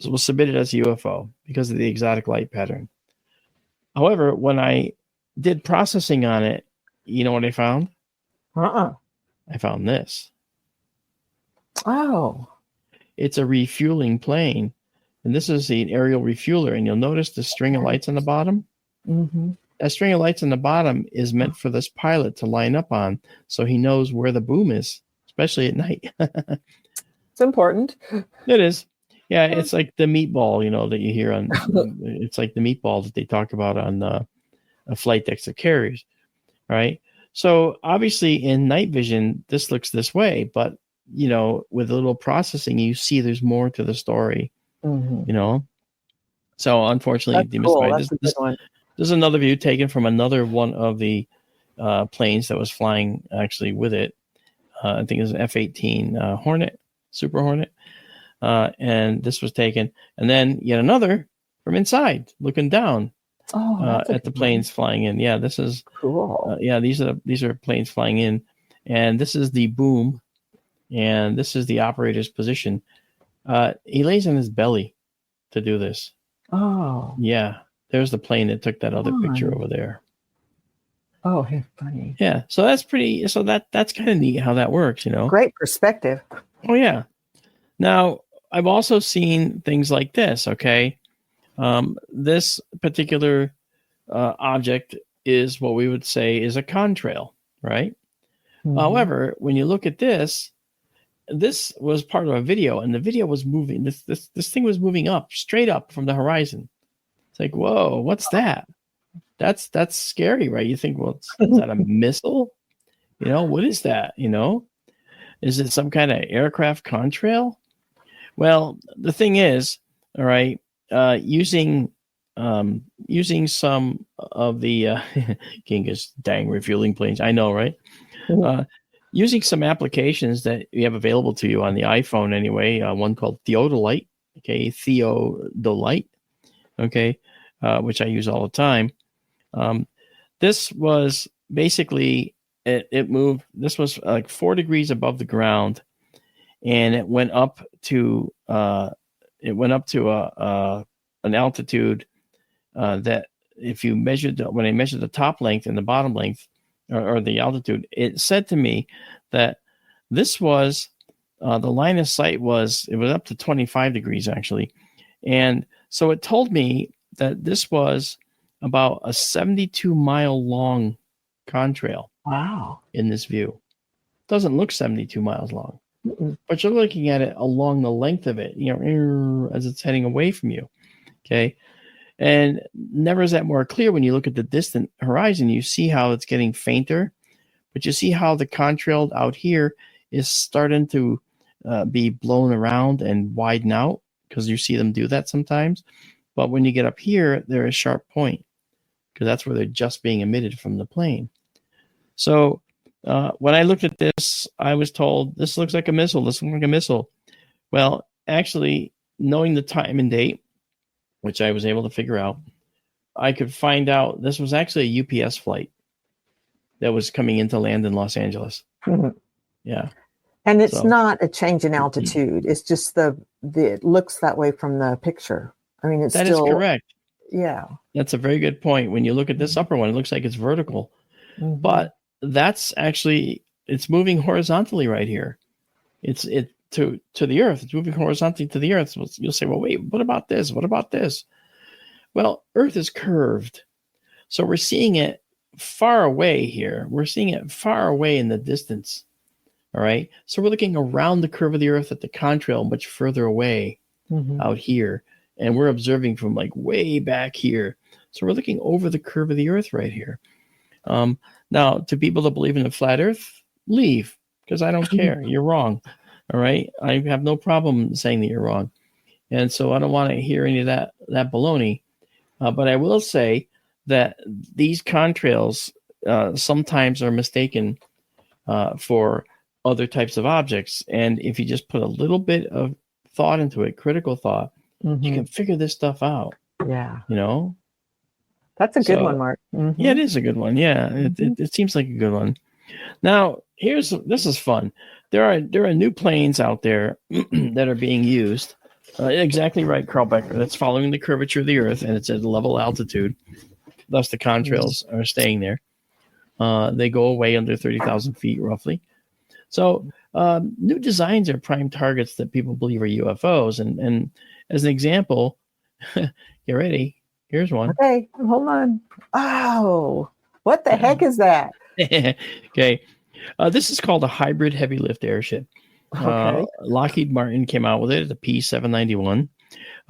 was submitted as a UFO because of the exotic light pattern. However, when I did processing on it, you know what I found? I found this. Oh. It's a refueling plane. And this is the aerial refueler. And you'll notice the string of lights on the bottom. Mm-hmm. That string of lights on the bottom is meant for this pilot to line up on so he knows where the boom is, especially at night. It's important. It is. Yeah, it's like the meatball, that you hear on. It's like the meatball that they talk about on a flight decks of carriers, right? So obviously in night vision, this looks this way, but with a little processing, you see there's more to the story. Mm-hmm. So unfortunately, That's a good one. There's another view taken from another one of the planes that was flying actually with it. I think it was an F-18 Hornet, Super Hornet. And this was taken. And then yet another from inside looking down at the planes flying in. Yeah, this is cool. These are planes flying in. And this is the boom. And this is the operator's position. He lays on his belly to do this. Oh. Yeah. There's the plane that took that other picture over there. Oh, hey, funny. Yeah. So that's that's kind of neat how that works, Great perspective. Oh, yeah. Now, I've also seen things like this, okay? This particular object is what we would say is a contrail, right? Mm-hmm. However, when you look at this was part of a video, and the video was moving. This thing was moving up, straight up from the horizon. It's like, whoa, what's that? That's scary, right? You think, well, is that a missile? What is that? Is it some kind of aircraft contrail? Well, the thing is, all right, using some of the Genghis dang refueling planes, I know, right? Using some applications that you have available to you on the iPhone anyway, one called Theodolite, okay, okay, which I use all the time. This was basically, it moved, this was like 4 degrees above the ground, and it went up to an altitude that if you measured, when I measured the top length and the bottom length, or the altitude, it said to me that this was the line of sight was up to 25 degrees actually. And so it told me that this was about a 72-mile long contrail. Wow. In this view. Doesn't look 72 miles long. But you're looking at it along the length of it, as it's heading away from you. Okay. And never is that more clear when you look at the distant horizon. You see how it's getting fainter, but you see how the contrail out here is starting to be blown around and widen out, because you see them do that sometimes. But when you get up here, they're a sharp point, because that's where they're just being emitted from the plane. So when I looked at this, I was told, this looks like a missile. This looks like a missile. Well, actually, knowing the time and date, which I was able to figure out, I could find out this was actually a UPS flight that was coming into land in Los Angeles. Yeah. And it's not a change in altitude. It's just it looks that way from the picture. I mean, that is correct. Yeah. That's a very good point. When you look at this upper one, it looks like it's vertical. But that's actually, it's moving horizontally right here. It's to the Earth. It's moving horizontally to the Earth. So you'll say, well, wait, what about this? What about this? Well, Earth is curved. So we're seeing it far away here. We're seeing it far away in the distance. All right. So we're looking around the curve of the Earth at the contrail, much further away out here. And we're observing from like way back here. So we're looking over the curve of the Earth right here. Now, to people that believe in a flat Earth, leave, because I don't care. You're wrong. All right. I have no problem saying that you're wrong. And so I don't want to hear any of that baloney. But I will say that these contrails sometimes are mistaken for other types of objects. And if you just put a little bit of thought into it, critical thought, you can figure this stuff out. Yeah. You know? That's a good one, Mark. Yeah, it is a good one. Yeah, it seems like a good one. Now, this is fun. There are new planes out there that are being used. Exactly right, Carl Becker. That's following the curvature of the Earth, and it's at a level altitude. Thus, the contrails are staying there. They go away under 30,000 feet, roughly. So, new designs are prime targets that people believe are UFOs. And as an example, get ready. Here's one. Okay, hold on. Oh, what the heck is that? Okay. This is called a hybrid heavy lift airship. Okay. Lockheed Martin came out with it, the P-791.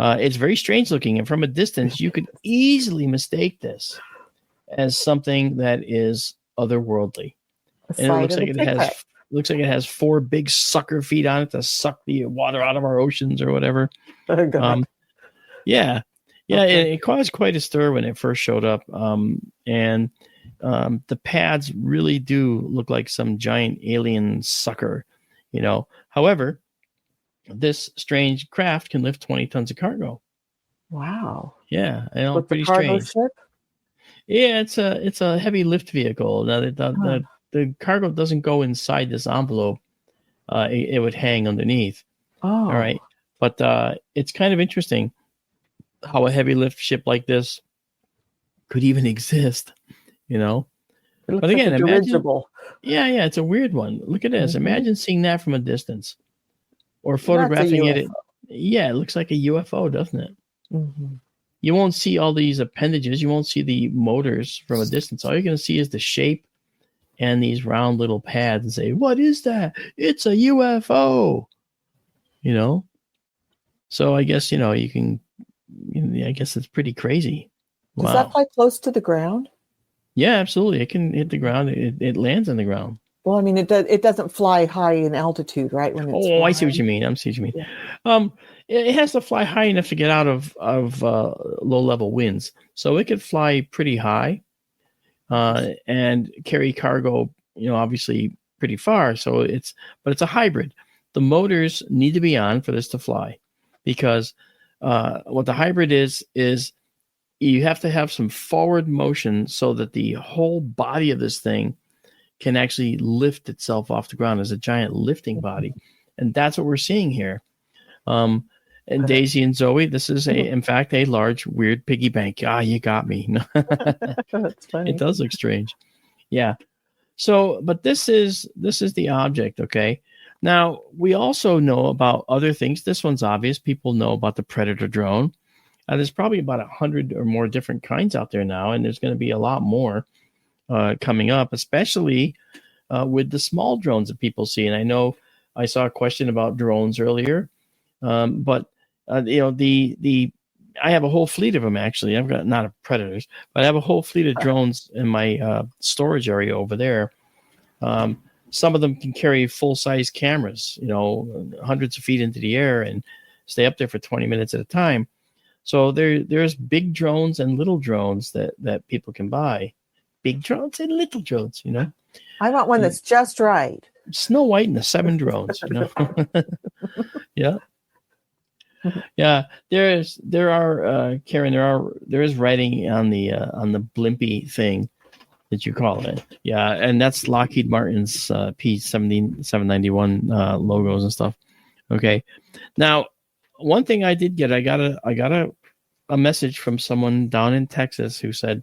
It's very strange looking, and from a distance, you could easily mistake this as something that is otherworldly. And it looks like it has 4 big sucker feet on it to suck the water out of our oceans or whatever. Oh, God. Yeah. Okay. It caused quite a stir when it first showed up. And the pads really do look like some giant alien sucker, you know. However, this strange craft can lift 20 tons of cargo. Wow. Yeah, With pretty the cargo strange. ship? Yeah, it's a heavy lift vehicle. Now the cargo doesn't go inside this envelope. It would hang underneath. Oh. All right. But it's kind of interesting how a heavy lift ship like this could even exist, you know. But again, like imagine. Yeah, it's a weird one. Look at this. Imagine seeing that from a distance, or photographing it. Yeah, it looks like a UFO, doesn't it? You won't see all these appendages. You won't see the motors from a distance. All you're going to see is the shape and these round little pads, and say, "What is that? It's a UFO." You know. So I guess you can. I guess it's pretty crazy. Does that fly close to the ground? Yeah, absolutely. It can hit the ground. It lands on the ground. Well, I mean, it doesn't fly high in altitude, right? When it's I see what you mean. Yeah. It has to fly high enough to get out of low level winds, so it could fly pretty high, and carry cargo. Obviously pretty far. So it's a hybrid. The motors need to be on for this to fly, because what the hybrid is you have to have some forward motion so that the whole body of this thing can actually lift itself off the ground as a giant lifting body. And that's what we're seeing here. And Daisy and Zoe, this is in fact, a large, weird piggy bank. You got me. That's funny. It does look strange. Yeah. So, but this is the object. Okay. Now, we also know about other things. This one's obvious. People know about the Predator drone. There's probably about 100 or more different kinds out there now, and there's going to be a lot more coming up, especially with the small drones that people see. And I know I saw a question about drones earlier, but I have a whole fleet of them, actually. I've got not a Predators, but I have a whole fleet of drones in my storage area over there. some of them can carry full-size cameras, hundreds of feet into the air and stay up there for 20 minutes at a time. So there's big drones and little drones that people can buy. Big drones and little drones, I want one that's just right. Snow White and the 7 drones, Yeah. Yeah, there is writing on the blimpy thing that you call it. Yeah, and that's Lockheed Martin's P-791 logos and stuff. Okay. Now, one thing I did get, I got a message from someone down in Texas who said,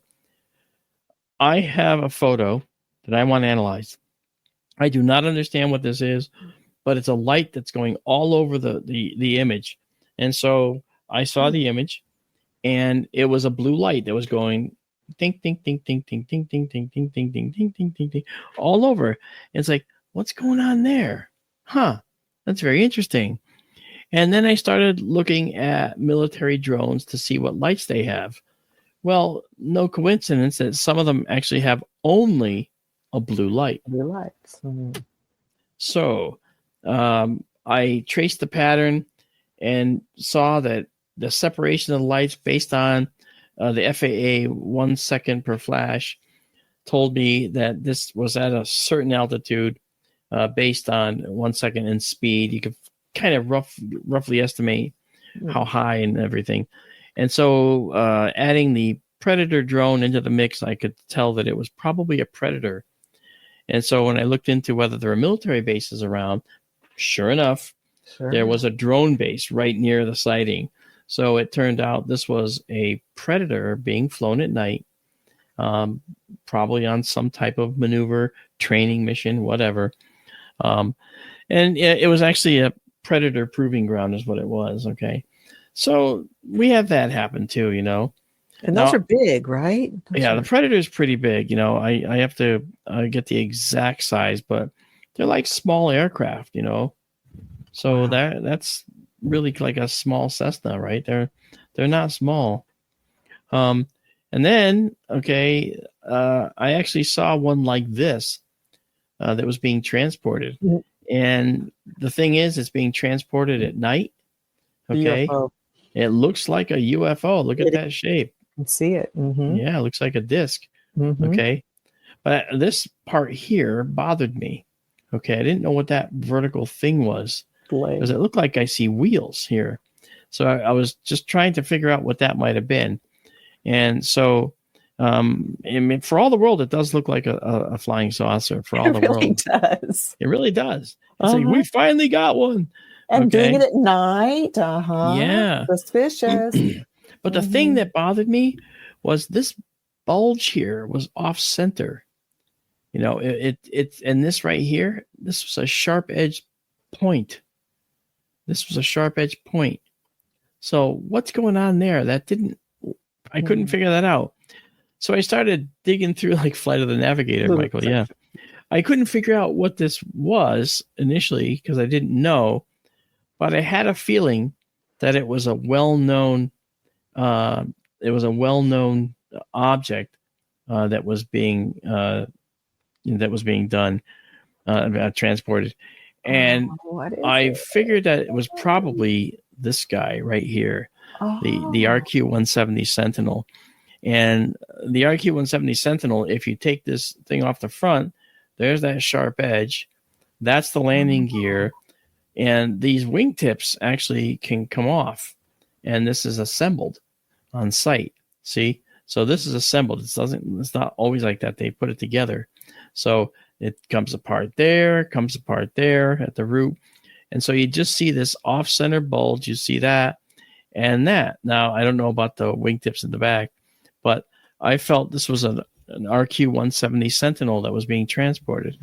I have a photo that I want to analyze. I do not understand what this is, but it's a light that's going all over the image. And so I saw the image, and it was a blue light that was going ding, ding, ding, ding, ding, ding, ding, ding, ding, ding, ding, ding, ding, ding, ding, all over. And it's like, what's going on there? Huh, that's very interesting. And then I started looking at military drones to see what lights they have. Well, no coincidence that some of them actually have only a blue light. Blue lights. Mm-hmm. So I traced the pattern and saw that the separation of the lights based on the FAA 1 second per flash told me that this was at a certain altitude based on 1 second in speed. You could kind of roughly estimate how high and everything. And so adding the Predator drone into the mix, I could tell that it was probably a Predator. And so when I looked into whether there were military bases around, sure enough, there was a drone base right near the sighting. So it turned out this was a Predator being flown at night, probably on some type of maneuver, training mission, whatever. And it was actually a Predator proving ground is what it was. Okay. So we have that happen too, And those are big, right? The Predator is pretty big. I have to get the exact size, but they're like small aircraft, So that's really like a small Cessna, right? They're not small. And then, I actually saw one like this that was being transported. Mm-hmm. And the thing is, it's being transported at night. Okay. UFO. It looks like a UFO. Look at that shape. You can see it. Mm-hmm. Yeah, it looks like a disc. Mm-hmm. Okay. But this part here bothered me. Okay. I didn't know what that vertical thing was. Because it looked like I see wheels here. So I was just trying to figure out what that might have been. And so for all the world, it does look like a flying saucer for all the world. It really does. It really does. It's like, we finally got one. And doing it at night. Yeah. Suspicious. But the thing that bothered me was this bulge here was off center. It's and this right here, this was a sharp edge point. This was a sharp edge point. So what's going on there? I couldn't figure that out. So I started digging through like Flight of the Navigator, Michael. Yeah. I couldn't figure out what this was initially because I didn't know, but I had a feeling that it was a well-known object that was being done, transported. And I figured that it was probably this guy right here, the RQ-170 Sentinel. And the RQ-170 Sentinel, if you take this thing off the front, there's that sharp edge. That's the landing gear. And these wingtips actually can come off. And this is assembled on site. See? So this is assembled. It's not always like that. They put it together. So it comes apart there at the root. And so you just see this off-center bulge. You see that and that. Now, I don't know about the wingtips in the back, but I felt this was an RQ-170 Sentinel that was being transported.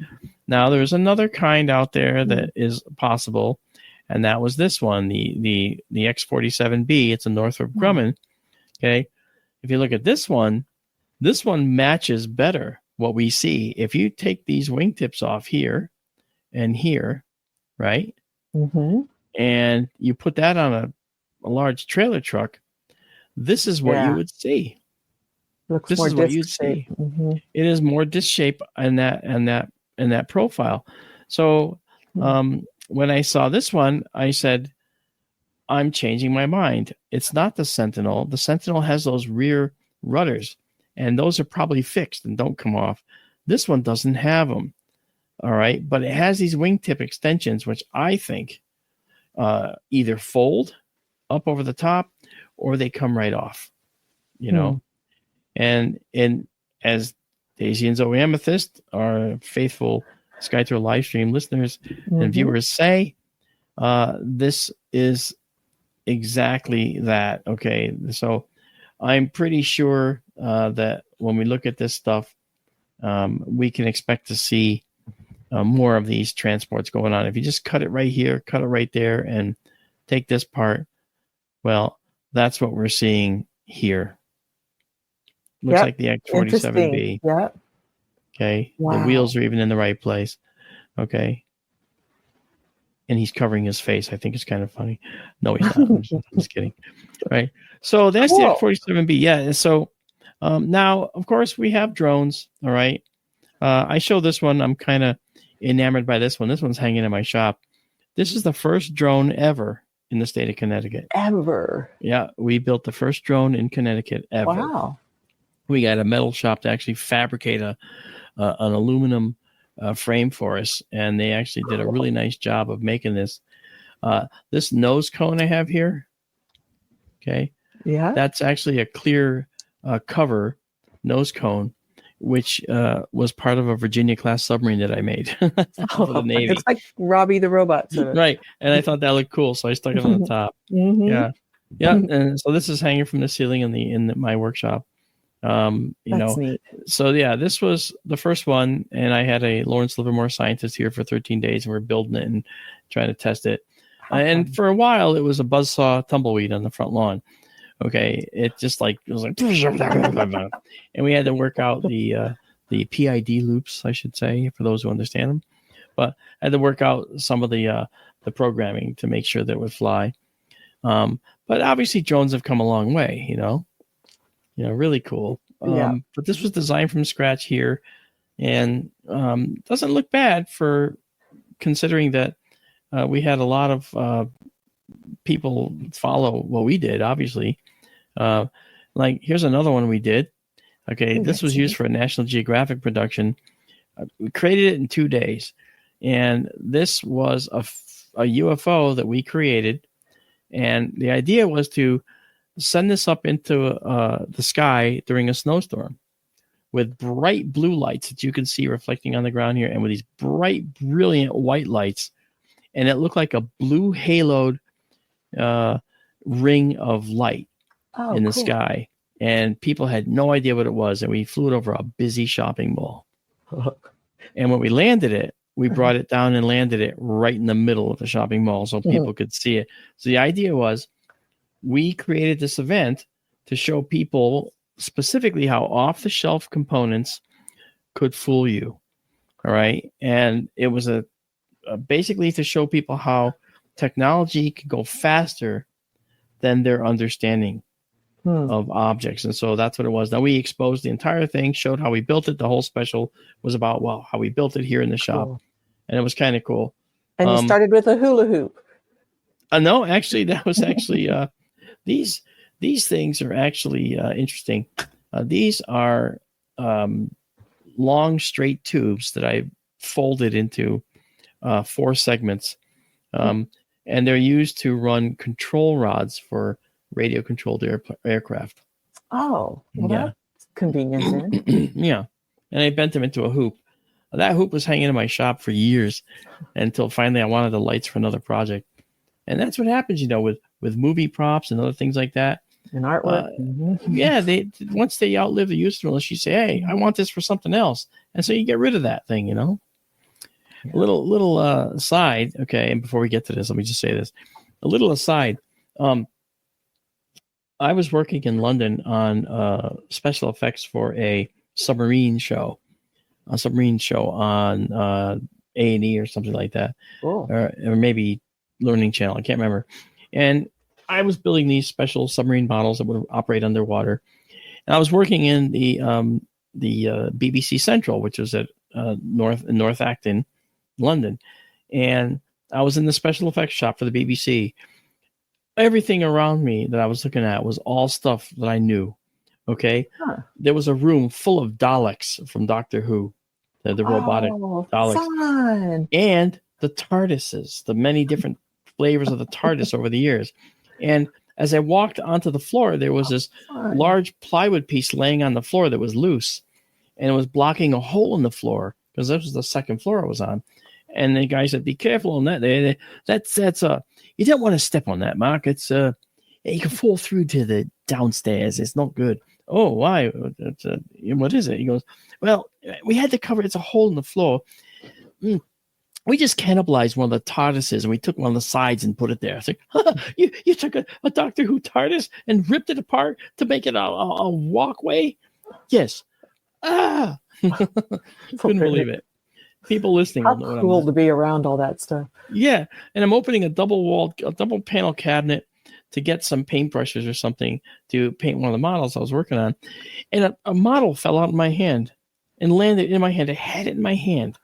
Now, there's another kind out there that is possible, and that was this one, the X-47B. It's a Northrop Grumman. Okay. If you look at this one matches better what we see. If you take these wingtips off here and here, right? Mm-hmm. And you put that on a large trailer truck, this is what you would see. Looks this more is what you'd shape. see. Mm-hmm. It is more disc shape and that profile. So when I saw this one, I said, I'm changing my mind. It's not the Sentinel. The Sentinel has those rear rudders, and those are probably fixed and don't come off. This one doesn't have them. All right. But it has these wingtip extensions, which I think either fold up over the top or they come right off, you know. And as Daisy and Zoe Amethyst, our faithful SkyTour live stream listeners and viewers say, this is exactly that. Okay. So I'm pretty sure that when we look at this stuff, we can expect to see more of these transports going on. If you just cut it right here, cut it right there, and take this part, well, that's what we're seeing here. Looks like the X-47B. Yeah. Okay. Wow. The wheels are even in the right place. Okay. And he's covering his face. I think it's kind of funny. No, he's not. I'm just kidding. Right. So that's the X-47B. Yeah. So now, of course, we have drones. All right. I show this one. I'm kind of enamored by this one. This one's hanging in my shop. This is the first drone ever in the state of Connecticut. Ever? Yeah. We built the first drone in Connecticut ever. Wow. We got a metal shop to actually fabricate an aluminum frame for us, and they actually did a really nice job of making this. This nose cone I have here, okay, that's actually a clear cover nose cone, which was part of a Virginia class submarine that I made for the Navy. It's like Robbie the Robot, right? And I thought that looked cool, so I stuck it on the top. Yeah. And so this is hanging from the ceiling in my workshop. That's neat. So yeah, this was the first one, and I had a Lawrence Livermore scientist here for 13 days, and we're building it and trying to test it. And for a while, it was a buzzsaw tumbleweed on the front lawn. Okay, it was like, and we had to work out the PID loops, I should say, for those who understand them. But I had to work out some of the programming to make sure that it would fly. But obviously, drones have come a long way, really cool. But this was designed from scratch here, and doesn't look bad for considering that we had a lot of people follow what we did, obviously. Like here's another one we did. Okay, this was used for a National Geographic production. We created it in 2 days, and this was a UFO that we created, and the idea was to send this up into the sky during a snowstorm with bright blue lights that you can see reflecting on the ground here, and with these bright, brilliant white lights, and it looked like a blue haloed ring of light in the sky, and people had no idea what it was, and we flew it over a busy shopping mall. And when we landed it, we brought it down and landed it right in the middle of the shopping mall so people could see it. So the idea was, we created this event to show people specifically how off-the-shelf components could fool you. All right. And it was basically to show people how technology can go faster than their understanding of objects. And so that's what it was. Now we exposed the entire thing, showed how we built it. The whole special was about, how we built it here in the shop. And it was kind of cool. And you started with a hula hoop. No, actually, that was actually... These things are actually interesting. These are long, straight tubes that I folded into 4 segments, and they're used to run control rods for radio-controlled aircraft. Oh, well, that's convenient. Yeah, and I bent them into a hoop. That hoop was hanging in my shop for years until finally I wanted the lights for another project. And that's what happens, with movie props and other things like that. And artwork. Yeah, once they outlive the usefulness, you say, hey, I want this for something else. And so you get rid of that thing, A little aside, okay, and before we get to this, let me just say this. A little aside. I was working in London on special effects for a submarine show on A&E or something like that. Cool. Or maybe Learning Channel, I can't remember. And I was building these special submarine models that would operate underwater. And I was working in the BBC Central, which was at North Acton, London, and I was in the special effects shop for the BBC. Everything around me that I was looking at was all stuff that I knew. Okay, there was a room full of Daleks from Doctor Who, the robotic Daleks, fun. and the TARDISes, the many different flavors of the TARDIS over the years. And as I walked onto the floor, there was this large plywood piece laying on the floor that was loose, and it was blocking a hole in the floor because this was the second floor I was on. And the guy said, "Be careful on that. That's you don't want to step on that, Mark. It's you can fall through to the downstairs. It's not good." "Oh, why? What is it?" He goes, "Well, we had to cover. It's a hole in the floor. We just cannibalized one of the TARDISes and we took one of the sides and put it there." I was like, you took a Doctor Who TARDIS and ripped it apart to make it a walkway?" "Yes." Couldn't believe it. People listening. How cool to be around all that stuff. Yeah. And I'm opening a double panel cabinet to get some paintbrushes or something to paint one of the models I was working on. And a model fell out of my hand and landed in my hand. I had it in my hand.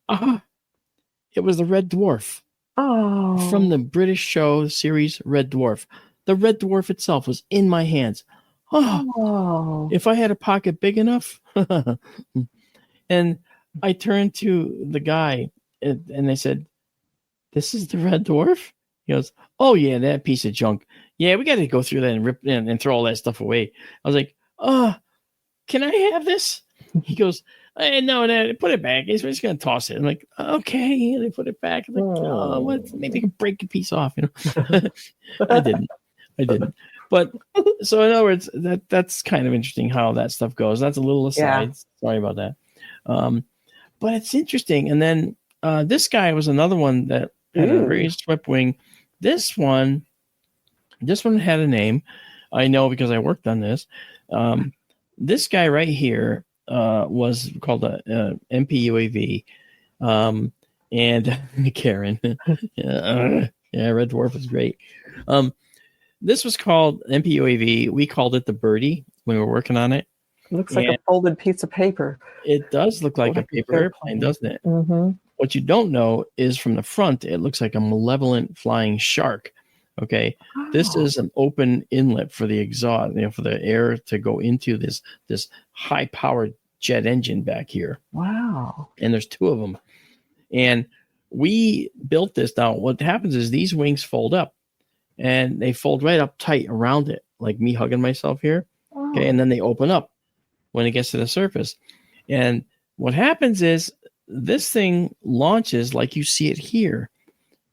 It was the Red Dwarf from the British show series Red Dwarf. The Red Dwarf itself was in my hands. If I had a pocket big enough. And I turned to the guy and I said, "This is the Red Dwarf?" He goes, "Oh yeah, that piece of junk. Yeah, we got to go through that and rip and throw all that stuff away." I was like, "Can I have this?" He goes, No, put it back. He's just going to toss it. I'm like, "Okay." And I put it back. I'm like, maybe I can break a piece off, I didn't. But so in other words, that's kind of interesting how that stuff goes. That's a little aside. Yeah. Sorry about that. But it's interesting. And then this guy was another one that had a very swept wing. This one had a name. I know because I worked on this. This guy right here was called a MPUAV. And Karen. Red Dwarf was great. This was called MPUAV. We called it the Birdie when we were working on it. It looks like a folded piece of paper. It does look like a paper airplane, doesn't it? Mm-hmm. What you don't know is from the front, it looks like a malevolent flying shark. Okay. This is an open inlet for the exhaust, for the air to go into this high powered jet engine back here. Wow. And there's two of them. And we built this. Now, what happens is these wings fold up and they fold right up tight around it, like me hugging myself here. Okay. And then they open up when it gets to the surface. And what happens is this thing launches like you see it here,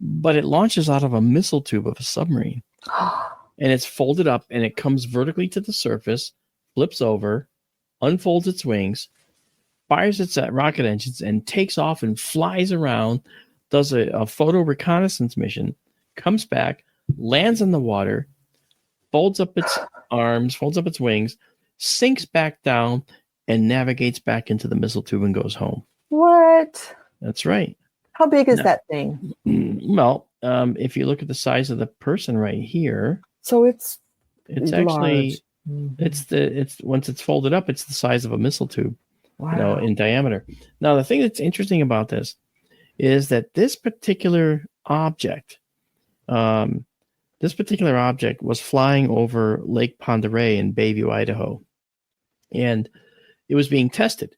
but it launches out of a missile tube of a submarine. And it's folded up and it comes vertically to the surface, flips over, unfolds its wings, fires its rocket engines, and takes off and flies around, does a photo reconnaissance mission, comes back, lands in the water, folds up its arms, folds up its wings, sinks back down, and navigates back into the missile tube and goes home. What? That's right. How big is that thing? Well, if you look at the size of the person right here, so it's actually it's once it's folded up, it's the size of a missile tube. Wow. In diameter. Now, the thing that's interesting about this is that this particular object was flying over Lake Pend Oreille in Bayview, Idaho, and it was being tested.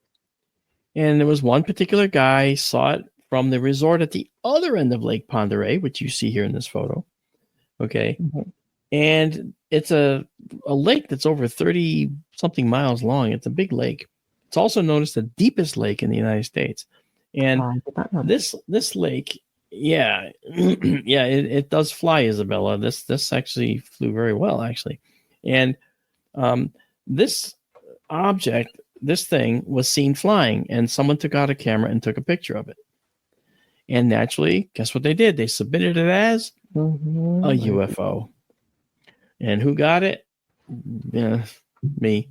And there was one particular guy saw it from the resort at the other end of Lake Pend Oreille, which you see here in this photo. Okay. Mm-hmm. And it's a lake that's over 30 something miles long. It's a big lake. It's also known as the deepest lake in the United States. And this lake, it does fly, Isabella. This actually flew very well, actually. And this object, this thing was seen flying, and someone took out a camera and took a picture of it. And naturally, guess what they did? They submitted it as a UFO. And who got it? Me.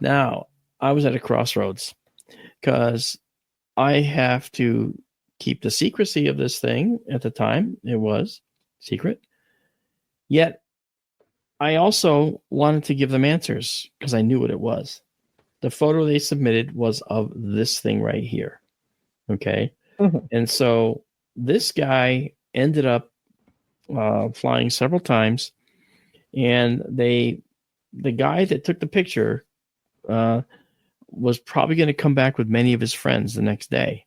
Now, I was at a crossroads because I have to keep the secrecy of this thing. At the time, it was secret. Yet, I also wanted to give them answers because I knew what it was. the photo they submitted was of this thing right here. Okay. Mhm. And so this guy ended up flying several times, and the guy that took the picture was probably going to come back with many of his friends the next day.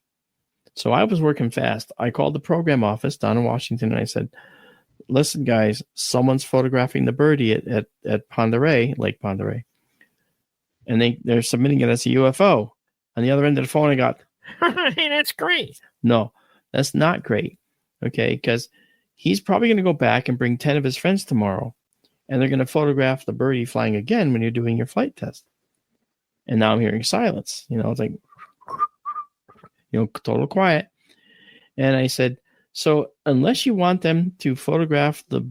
So I was working fast. I called the program office down in Washington, and I said, listen, guys, someone's photographing the birdie at Lake Pend Oreille, and they're submitting it as a UFO. On the other end of the phone, I got, hey, that's great. No, that's not great. Okay, because he's probably going to go back and bring 10 of his friends tomorrow, and they're going to photograph the birdie flying again when you're doing your flight test. And now I'm hearing silence. It's like, total quiet. And I said, so unless you want them to photograph the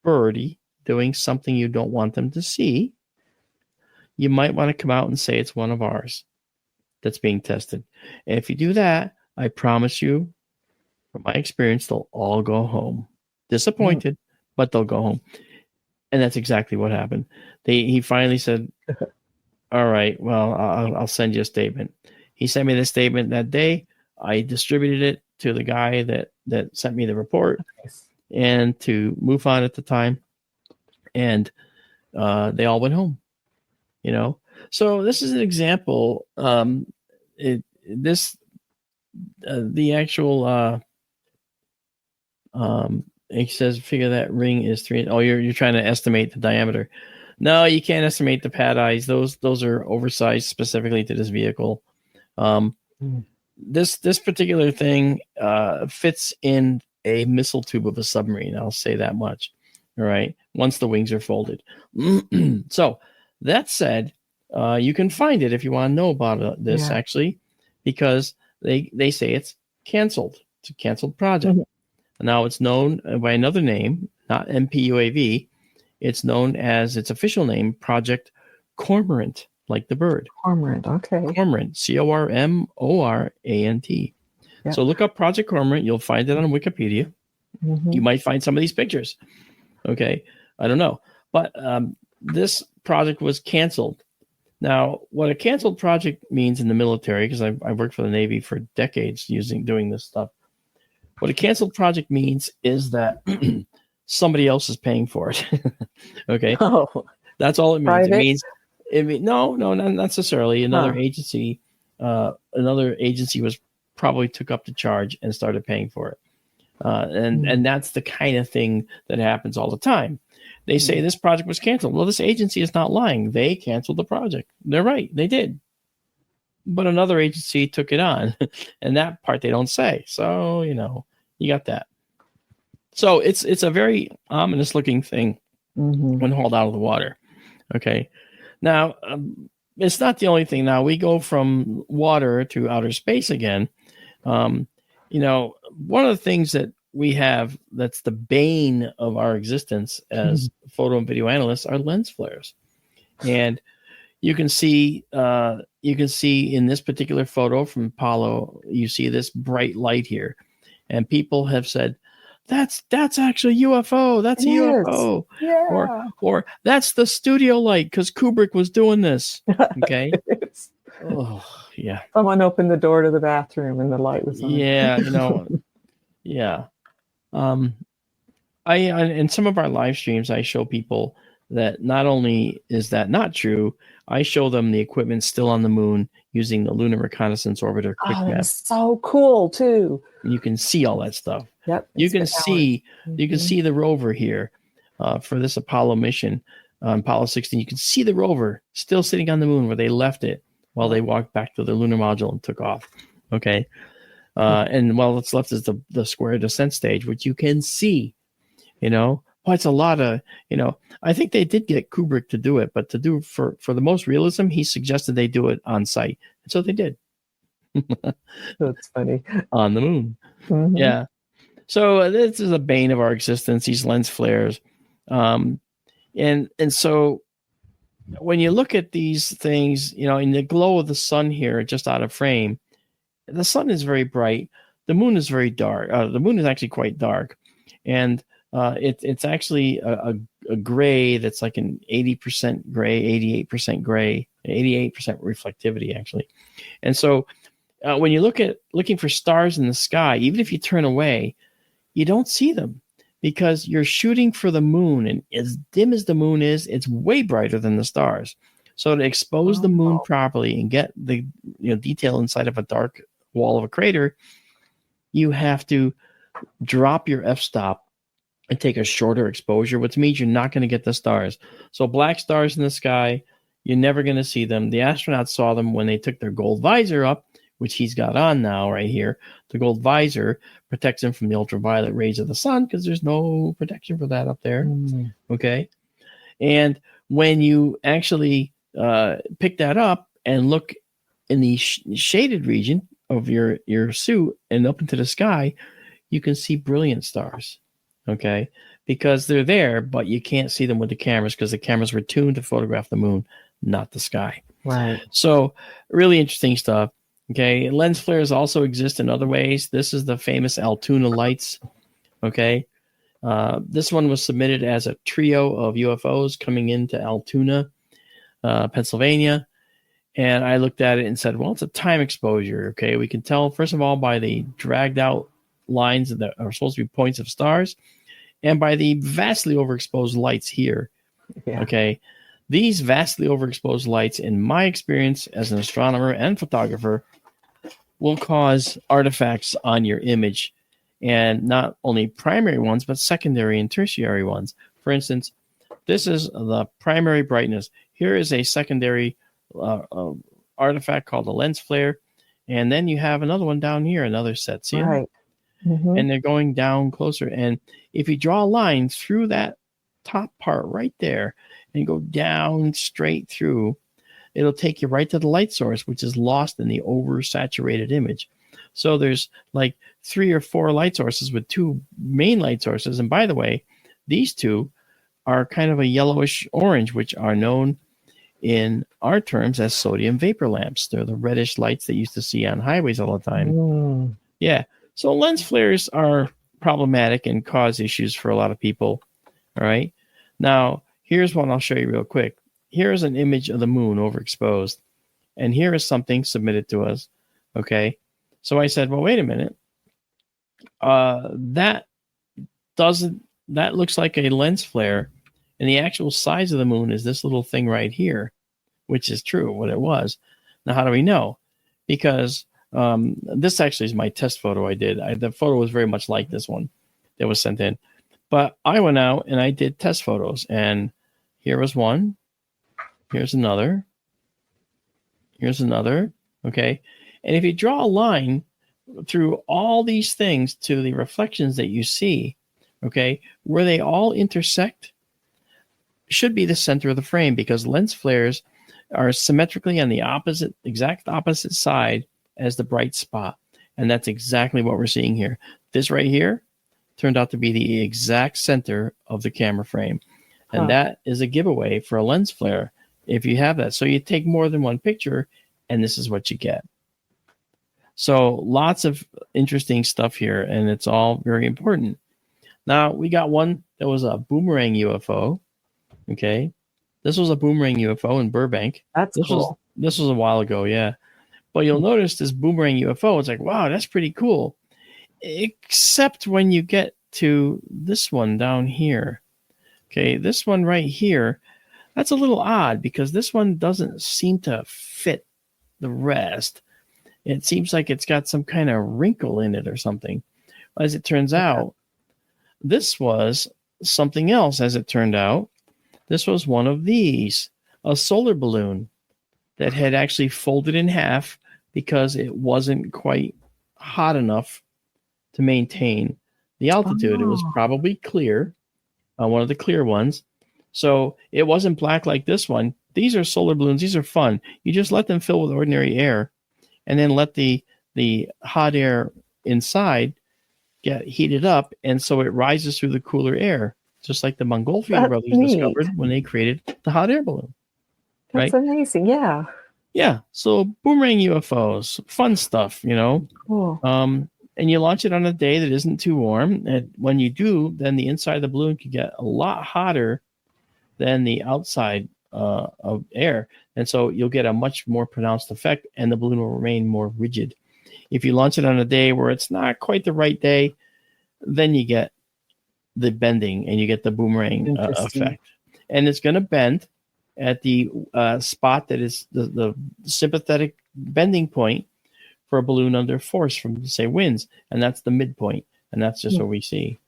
birdie doing something you don't want them to see, you might want to come out and say it's one of ours that's being tested. And if you do that, I promise you, from my experience, they'll all go home. Disappointed, but they'll go home. And that's exactly what happened. He finally said, all right, well, I'll send you a statement. He sent me the statement that day. I distributed it to the guy that sent me the report, and to MUFON at the time. And they all went home, So this is an example. The actual, it says figure that ring is 3. Oh, you're trying to estimate the diameter. No, you can't estimate the pad eyes. Those are oversized specifically to this vehicle. This particular thing fits in a missile tube of a submarine. I'll say that much. All right. Once the wings are folded. So that said, you can find it if you want to know about this actually, because they say it's canceled. It's a canceled project. Now it's known by another name, not MPUAV. It's known as its official name, Project Cormorant, like the bird. Cormorant, okay. Cormorant, Cormorant. Yep. So look up Project Cormorant. You'll find it on Wikipedia. You might find some of these pictures. Okay, I don't know. But this project was canceled. Now, what a canceled project means in the military, because I worked for the Navy for decades doing this stuff. What a canceled project means is that somebody else is paying for it. Okay. Oh, that's all it means. Private? It means no, not necessarily. Another agency was probably took up the charge and started paying for it. And that's the kind of thing that happens all the time. They say this project was canceled. Well, this agency is not lying. They canceled the project. They're right. They did. But another agency took it on, and that part they don't say. So, you got that. So it's a very ominous looking thing when hauled out of the water. Okay. Now, it's not the only thing. Now we go from water to outer space again. One of the things that we have that's the bane of our existence as photo and video analysts are lens flares. And you can see in this particular photo from Apollo, you see this bright light here. And people have said, that's actually UFO. That's a UFO. Yeah. Or that's the studio light because Kubrick was doing this. Okay. Oh, yeah. Someone opened the door to the bathroom and the light was on. Yeah, yeah. I in some of our live streams, I show people that not only is that not true, I show them the equipment still on the moon using the Lunar Reconnaissance Orbiter quick map. That's so cool too. You can see all that stuff. Yep. You can see the rover here for this Apollo mission, Apollo 16. You can see the rover still sitting on the moon where they left it while they walked back to the lunar module and took off. Okay. And while it's left is the square descent stage, which you can see, Well, it's a lot of, I think they did get Kubrick to do it, but to do for the most realism, he suggested they do it on site. And so they did. That's funny. On the moon. Yeah. So this is a bane of our existence, these lens flares. And so when you look at these things, in the glow of the sun here, just out of frame, the sun is very bright. The moon is very dark. The moon is actually quite dark. And it's actually a gray that's like an 80% gray, 88% gray 88% reflectivity, actually. And so when you looking for stars in the sky, even if you turn away, you don't see them because you're shooting for the moon. And as dim as the moon is, it's way brighter than the stars. So to expose the moon properly and get the detail inside of a dark wall of a crater, you have to drop your f-stop and take a shorter exposure, which means you're not going to get the stars. So black stars in the sky, you're never going to see them. The astronauts saw them when they took their gold visor up, which he's got on now right here. The gold visor protects him from the ultraviolet rays of the sun because there's no protection for that up there. Okay. And when you actually pick that up and look in the shaded region of your suit and up into the sky, you can see brilliant stars. Okay. Because they're there, but you can't see them with the cameras because the cameras were tuned to photograph the moon, not the sky. Right. So really interesting stuff. Okay. Lens flares also exist in other ways. This is the famous Altoona lights. Okay. This one was submitted as a trio of UFOs coming into Altoona, Pennsylvania. And I looked at it and said, well, it's a time exposure. Okay. We can tell, first of all, by the dragged out lines that are supposed to be points of stars and by the vastly overexposed lights here. Yeah. Okay. These vastly overexposed lights, in my experience as an astronomer and photographer, will cause artifacts on your image, and not only primary ones, but secondary and tertiary ones. For instance, this is the primary brightness. Here is a secondary artifact called a lens flare, and then you have another one down here, another set. See right. Mm-hmm. And they're going down closer. And if you draw a line through that top part right there and go down straight through, it'll take you right to the light source, which is lost in the oversaturated image. So there's like 3 or 4 light sources with 2 main light sources. And by the way, these 2 are kind of a yellowish orange, which are known in our terms as sodium vapor lamps. They're the reddish lights that you used to see on highways all the time. Yeah. So lens flares are problematic and cause issues for a lot of people. All right. Now, here's one I'll show you real quick. Here's an image of the moon overexposed. And here is something submitted to us. Okay. So I said, well, wait a minute. That looks like a lens flare. And the actual size of the moon is this little thing right here, which is true, what it was. Now, how do we know? Because this actually is my test photo I did. The photo was very much like this one that was sent in. But I went out and I did test photos. And here was one. Here's another. Here's another. Okay. And if you draw a line through all these things to the reflections that you see, okay, where they all intersect should be the center of the frame, because lens flares are symmetrically on the exact opposite side as the bright spot. And that's exactly what we're seeing here. This right here turned out to be the exact center of the camera frame. And that is a giveaway for a lens flare if you have that. So you take more than one picture, and this is what you get. So lots of interesting stuff here, and it's all very important. Now, we got one that was a boomerang UFO. Okay. This was a boomerang UFO in Burbank. That's cool. This was a while ago, yeah. But you'll notice this boomerang UFO, it's like, wow, that's pretty cool. Except when you get to this one down here. Okay, this one right here, that's a little odd because this one doesn't seem to fit the rest. It seems like it's got some kind of wrinkle in it or something. As it turns out, this was something else, as it turned out. This was one of these, a solar balloon that had actually folded in half because it wasn't quite hot enough to maintain the altitude. It was probably clear, one of the clear ones. So it wasn't black like this one. These are solar balloons. These are fun. You just let them fill with ordinary air and then let the hot air inside get heated up. And so it rises through the cooler air, just like the Montgolfier brothers discovered when they created the hot air balloon. That's right? Amazing. Yeah. Yeah. So boomerang UFOs, fun stuff, Cool. And you launch it on a day that isn't too warm. And when you do, then the inside of the balloon can get a lot hotter than the outside of air. And so you'll get a much more pronounced effect, and the balloon will remain more rigid. If you launch it on a day where it's not quite the right day, then you get the bending and you get the boomerang effect. And it's going to bend at the spot that is the sympathetic bending point for a balloon under force from, say, winds. And that's the midpoint. And that's just what we see.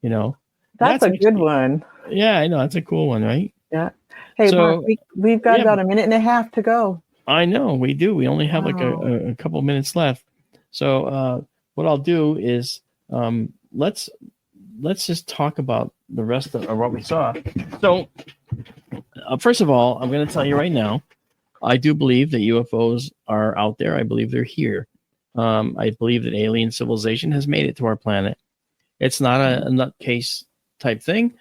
You know, that's a good one. Yeah, I know. That's a cool one, right? Yeah. Hey, Mark, we've got about a minute and a half to go. I know we do. We only have like a couple minutes left. So what I'll do is let's just talk about the rest of what we saw. So first of all, I'm going to tell you right now, I do believe that UFOs are out there. I believe they're here. I believe that alien civilization has made it to our planet. It's not a nutcase type thing.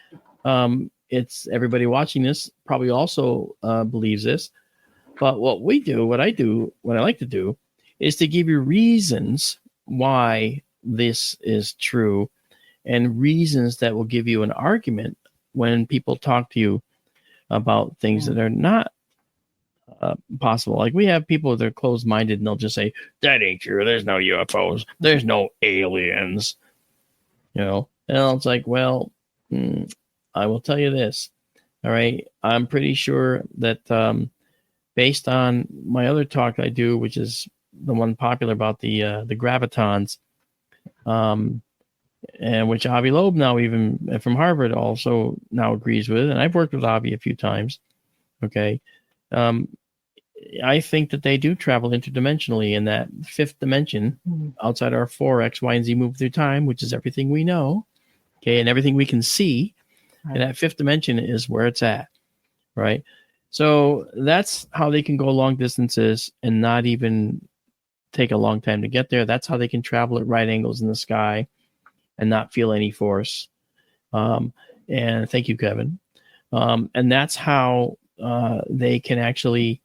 It's everybody watching this probably also believes this. But what I like to do is to give you reasons why this is true, and reasons that will give you an argument when people talk to you about things that are not possible. Like, we have people that are closed-minded and they'll just say, that ain't true. There's no UFOs. There's no aliens. You know, and it's like, well, I will tell you this. All right. I'm pretty sure that based on my other talk I do, which is the one popular about the gravitons, and which Avi Loeb now, even from Harvard, also now agrees with, and I've worked with Avi a few times. Okay. I think that they do travel interdimensionally in that fifth dimension outside our 4 X, Y, and Z move through time, which is everything we know. Okay. And everything we can see. Right. And that fifth dimension is where it's at. Right. So that's how they can go long distances and not even take a long time to get there. That's how they can travel at right angles in the sky and not feel any force. And thank you, Kevin. And that's how they can actually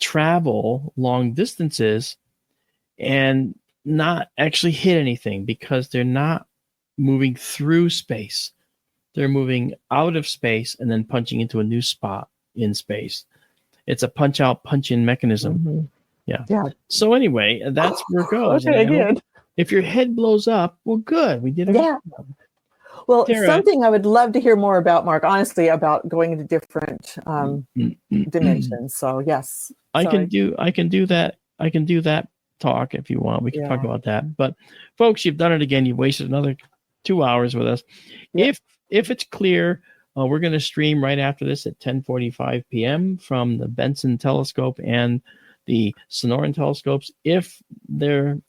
travel long distances and not actually hit anything, because they're not moving through space. They're moving out of space and then punching into a new spot in space. It's a punch out, punch in mechanism. Mm-hmm. Yeah. So anyway, that's where it goes. Okay, good. If your head blows up, well, good. We did it. Yeah. Well, Tara, something I would love to hear more about, Mark, honestly, about going into different dimensions. So yes. I can do that. I can do that talk if you want. We can talk about that. But folks, you've done it again. You've wasted another 2 hours with us. Yep. If it's clear, we're going to stream right after this at 10:45 p.m. from the Benson telescope and the Sonoran telescopes, if they're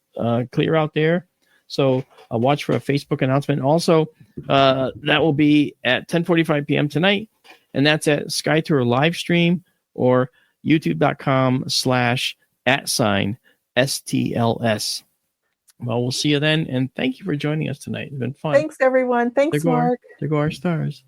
clear out there. So watch for a Facebook announcement. Also, that will be at 10:45 p.m. tonight, and that's at SkyTour live stream or youtube.com/@STLS. Well, we'll see you then, and thank you for joining us tonight. It's been fun. Thanks, everyone. Thanks, Mark. There go our stars.